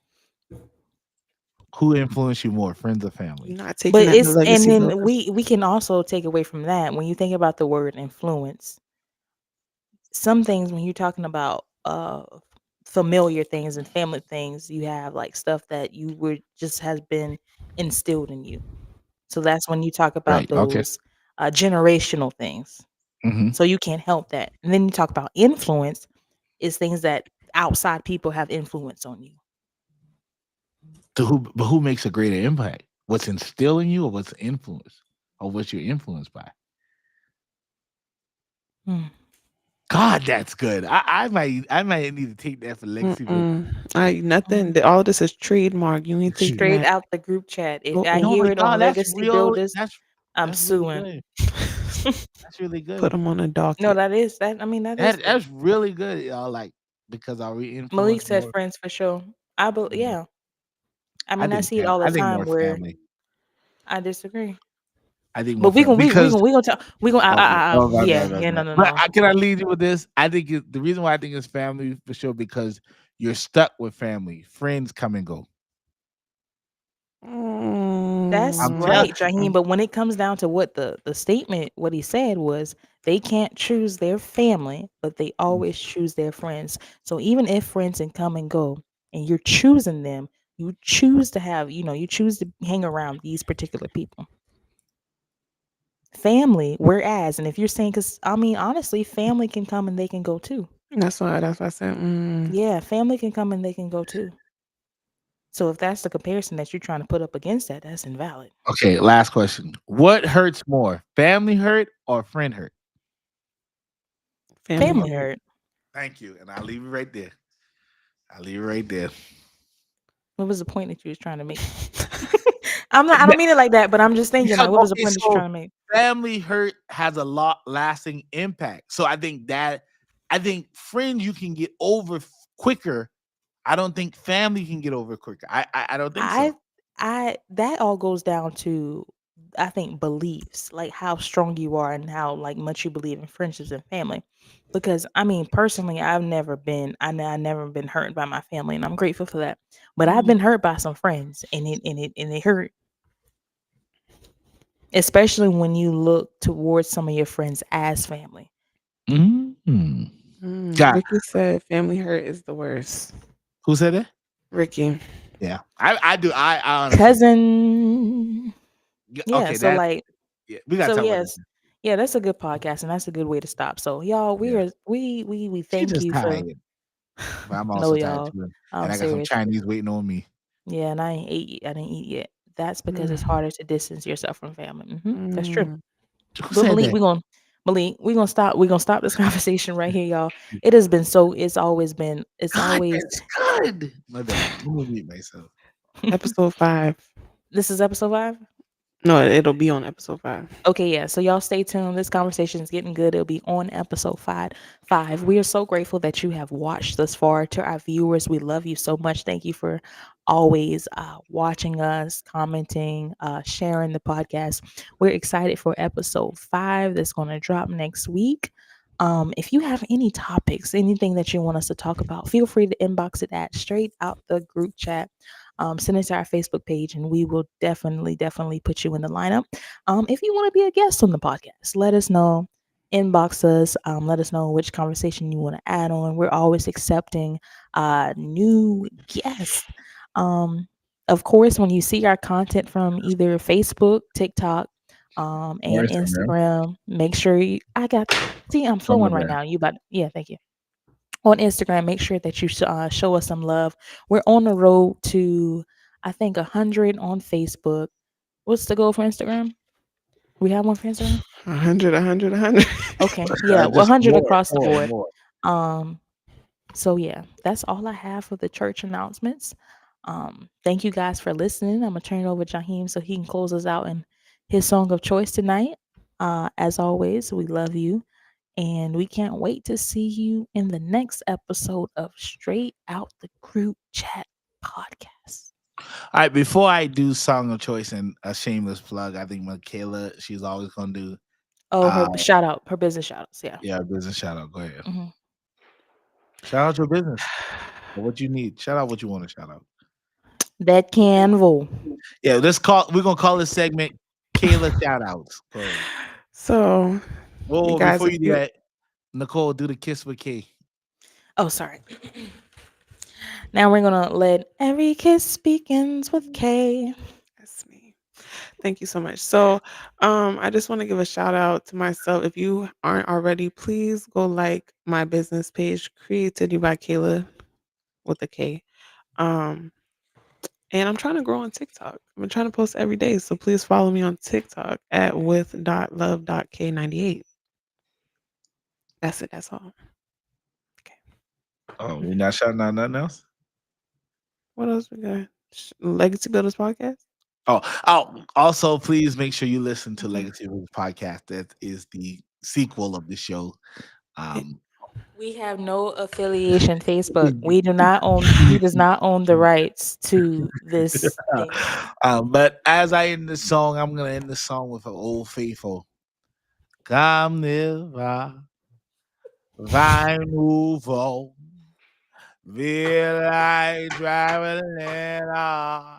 Who influenced you more, friends or family? You're not taking But that in the it's and legacy then book. we can also take away from that when you think about the word influence. Some things when you're talking about familiar things and family things. You have like stuff that you were just has been instilled in you. So that's when you talk about Right. Okay. those generational things. Hmm. So you can't help that. And then you talk about influence is things that outside people have influence on you. But who makes a greater impact? What's instilling you, or what's influenced, or what you're influenced by? Hmm. God, that's good. I might need to take that for Lexi. Nothing. All of this is trademark. You ain't taking Straight that. out the group chat. If Go I No, hear it y'all, on that's Legacy real. Builders, I'm That's really suing. good. That's really put good. them on a No, docket. that is that. I mean, that is good. That's really good, y'all. Like, because are we Malik influenced said more? friends for sure. Mm, Yeah. I I mean, I think see it all the I think time more where family. I disagree. I think But more family because we gonna talk. We gonna okay. Oh, right, yeah, right, right, yeah, no, right. no, But no. can I lead you with this? I think the reason why I think it's family for sure because you're stuck with family. Friends come and go. That's I'm Mm, right, telling. Jaheim. But when it comes down to what the statement, what he said was they can't choose their family, but they always choose their friends. So even if friends and come and go, and you're choosing them, you choose to have, you choose to hang around these particular people. Family, whereas, and if you're saying, because I mean, honestly, family can come and they can go too. that's why I said. Yeah, family can come and they can go too. So if that's the comparison that you're trying to put up against that, that's invalid. Okay, last question. What hurts more, family hurt or friend hurt? Family Family hurt. hurt. Thank you, and I'll leave it right there. I'll leave it right there. What was the point that you was trying to make? I don't mean it like that, but I'm just thinking Because like, what was the okay, point that you're so trying to make? family hurt has a lot lasting impact. So I think friends you can get over quicker. I don't think family can get over quicker. I don't think so. That all goes down to, I think, beliefs, like how strong you are and how like much you believe in friendships and family. Because I mean, personally, I never been hurt by my family, and I'm grateful for that. But I've been hurt by some friends, and it hurt, especially when you look towards some of your friends as family. Mm. God, Ricky said family hurt is the worst. who said that? Ricky. Yeah, I do. I honestly Cousin. Yeah, okay. so That like yeah, we gotta so talk about yes. this. Yeah, that's a good podcast and that's a good way to stop. So y'all, we Yeah, are we she thank just you for tired, but I'm no also tired y'all. too, and I'm I got some serious. Chinese waiting on me. Yeah, and I didn't eat yet. That's because it's Mm, harder to distance yourself from family. That's true. mm. Who But said that? Malik, we're gonna stop this conversation right here, y'all. It has been so it's God, always that's good. My bad. Let me mute myself. Episode 5. this is episode 5. No, it'll be on episode 5. Okay, yeah. So y'all stay tuned. This conversation is getting good. It'll be on episode 5. We are so grateful that you have watched thus far. To our viewers, we love you so much. Thank you for always watching us, commenting, sharing the podcast. We're excited for episode 5 that's going to drop next week. If you have any topics, anything that you want us to talk about, feel free to inbox it at straight out the group chat. Send it to our Facebook page, and we will definitely put you in the lineup. If you want to be a guest on the podcast, let us know. Inbox us. Let us know which conversation you want to add on. We're always accepting new guests. Of course, when you see our content from either Facebook, TikTok, Or and Instagram. Instagram, make sure see, I'm Oh my flowing right bad. now. Yeah, thank you. On Instagram, make sure that you show us some love. We're on the road to, I think, 100 on Facebook. What's the goal for Instagram? We have one for Instagram? 100, 100, 100. Okay. Yeah, Just 100 more, across the board. more. Um, so yeah, that's all I have for the church announcements. Thank you guys for listening. I'm gonna turn it over to Jaheim so he can close us out in his song of choice tonight. As always, we love you. And we can't wait to see you in the next episode of Straight Out the Group Chat podcast. All right, before I do song of choice and a shameless plug, I think Michaela, she's always gonna do Oh, her shout out, her business shout outs. Yeah. business shout out. Go ahead. Mhm. Shout out your business. Or what you need. Shout out what you want to shout out. That Canvo. Yeah, we're gonna call this segment Kayla shout outs. Go ahead. So, Whoa, guys, before if you do you that, Nicole, do the kiss with K. Oh, sorry. Now we're gonna let every kiss begins with K. That's me. Thank you so much. So, I just want to give a shout out to myself. If you aren't already, please go like my business page, Creativity by Kayla with a K. Um, and I'm trying to grow on TikTok. I'm trying to post every day. So please follow me on TikTok at with.love.k98. That's it. That's all. Oh, we're not shouting out nothing else? What else we got? Legacy Builders Podcast? Also, please make sure you listen to Mhm. Legacy Builders Podcast. That is the sequel of the show. We have no affiliation. Facebook. We do not own. He does not own the rights to this thing. But as I end the song, I'm gonna end the song with an old faithful. Come never, vai novo, will I traveling on?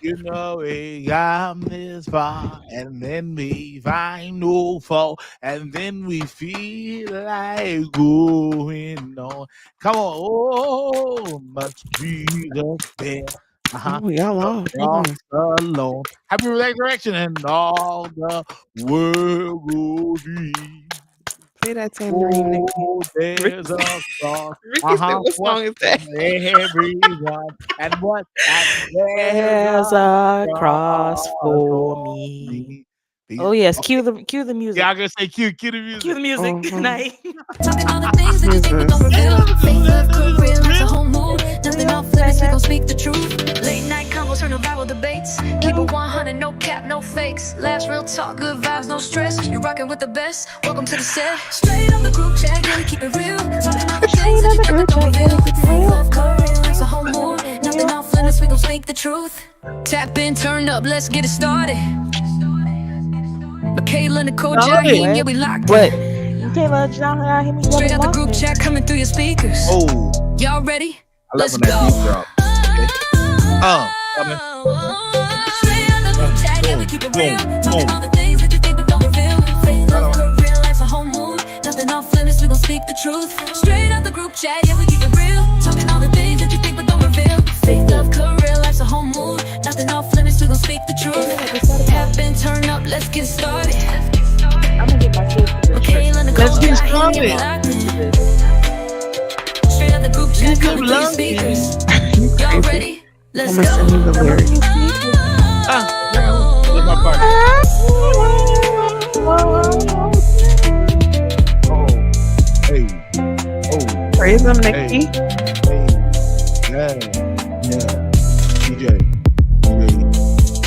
You know we got this far, and then we find no fall, and then we feel like going on. Come on, oh, must be the fair. Oh, y'all off. Hold on. Alone. Happy resurrection and all the world will be. Play that tambourine, Nikki. Oh, there's a cross. Ricky said, what song is that? Everyone and what? And There's a cross for me. Oh yes, cue the music. Yeah, I'm gonna say cue the music. Cue the music. Mhm. Good night. Talking all the things that you think but don't reveal. Fake love, career, life's a whole mood. Nothing off limits, we gon' speak the truth. Late night combos turn to viral debates. Keep it 100, no cap, no fakes. Last real talk, good vibes, no stress. You're rocking with the best. Welcome to the set. Straight on the group chat, yeah, we keep it real. Talking all the things that you think but don't reveal. Fake love, career, life's a whole mood. Nothing off limits, we gon' speak the truth. Tap in, turn up, let's get it started. Kayla, Nicole, Jaheen, yeah, we locked What? in. Kayla, John, hit me up. Straight out the group chat coming through your speakers. Oh, Y'all ready? I love Let's when that go. beat drop. Coming. Straight out the group chat, yeah, we keep it real. Boom, Talking boom. all the things that you think but don't reveal. Fake love, career, life's a whole mood. Nothing off limits, we gon' speak the truth. Straight out the group chat, yeah, we keep it real. Talking all the things that you think but don't reveal. Fake love, career, life's a whole mood. Nothing off limits, we gon' speak the truth. Tap in, turn up, let's get started. I'm gonna get my kids to this church. Kayla, Nicole, Let's get Jaheen, yeah, we started. locked in. Straight out the group chat coming through your speakers. Y'all ready? Let's I'm gonna send you go. the lyrics. With my partner. Oh, hey, oh, Praise them, hey, Nikki. hey, yeah. DJ,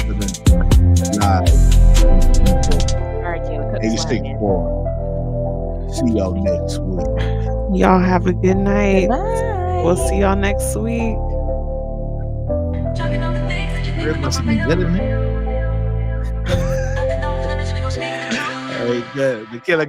living live. All right, Kayla, cut this 86 line in. 4. See y'all next week. Y'all have a good night. Bye. We'll see y'all next week. There must be good in there. All right, good. The killer.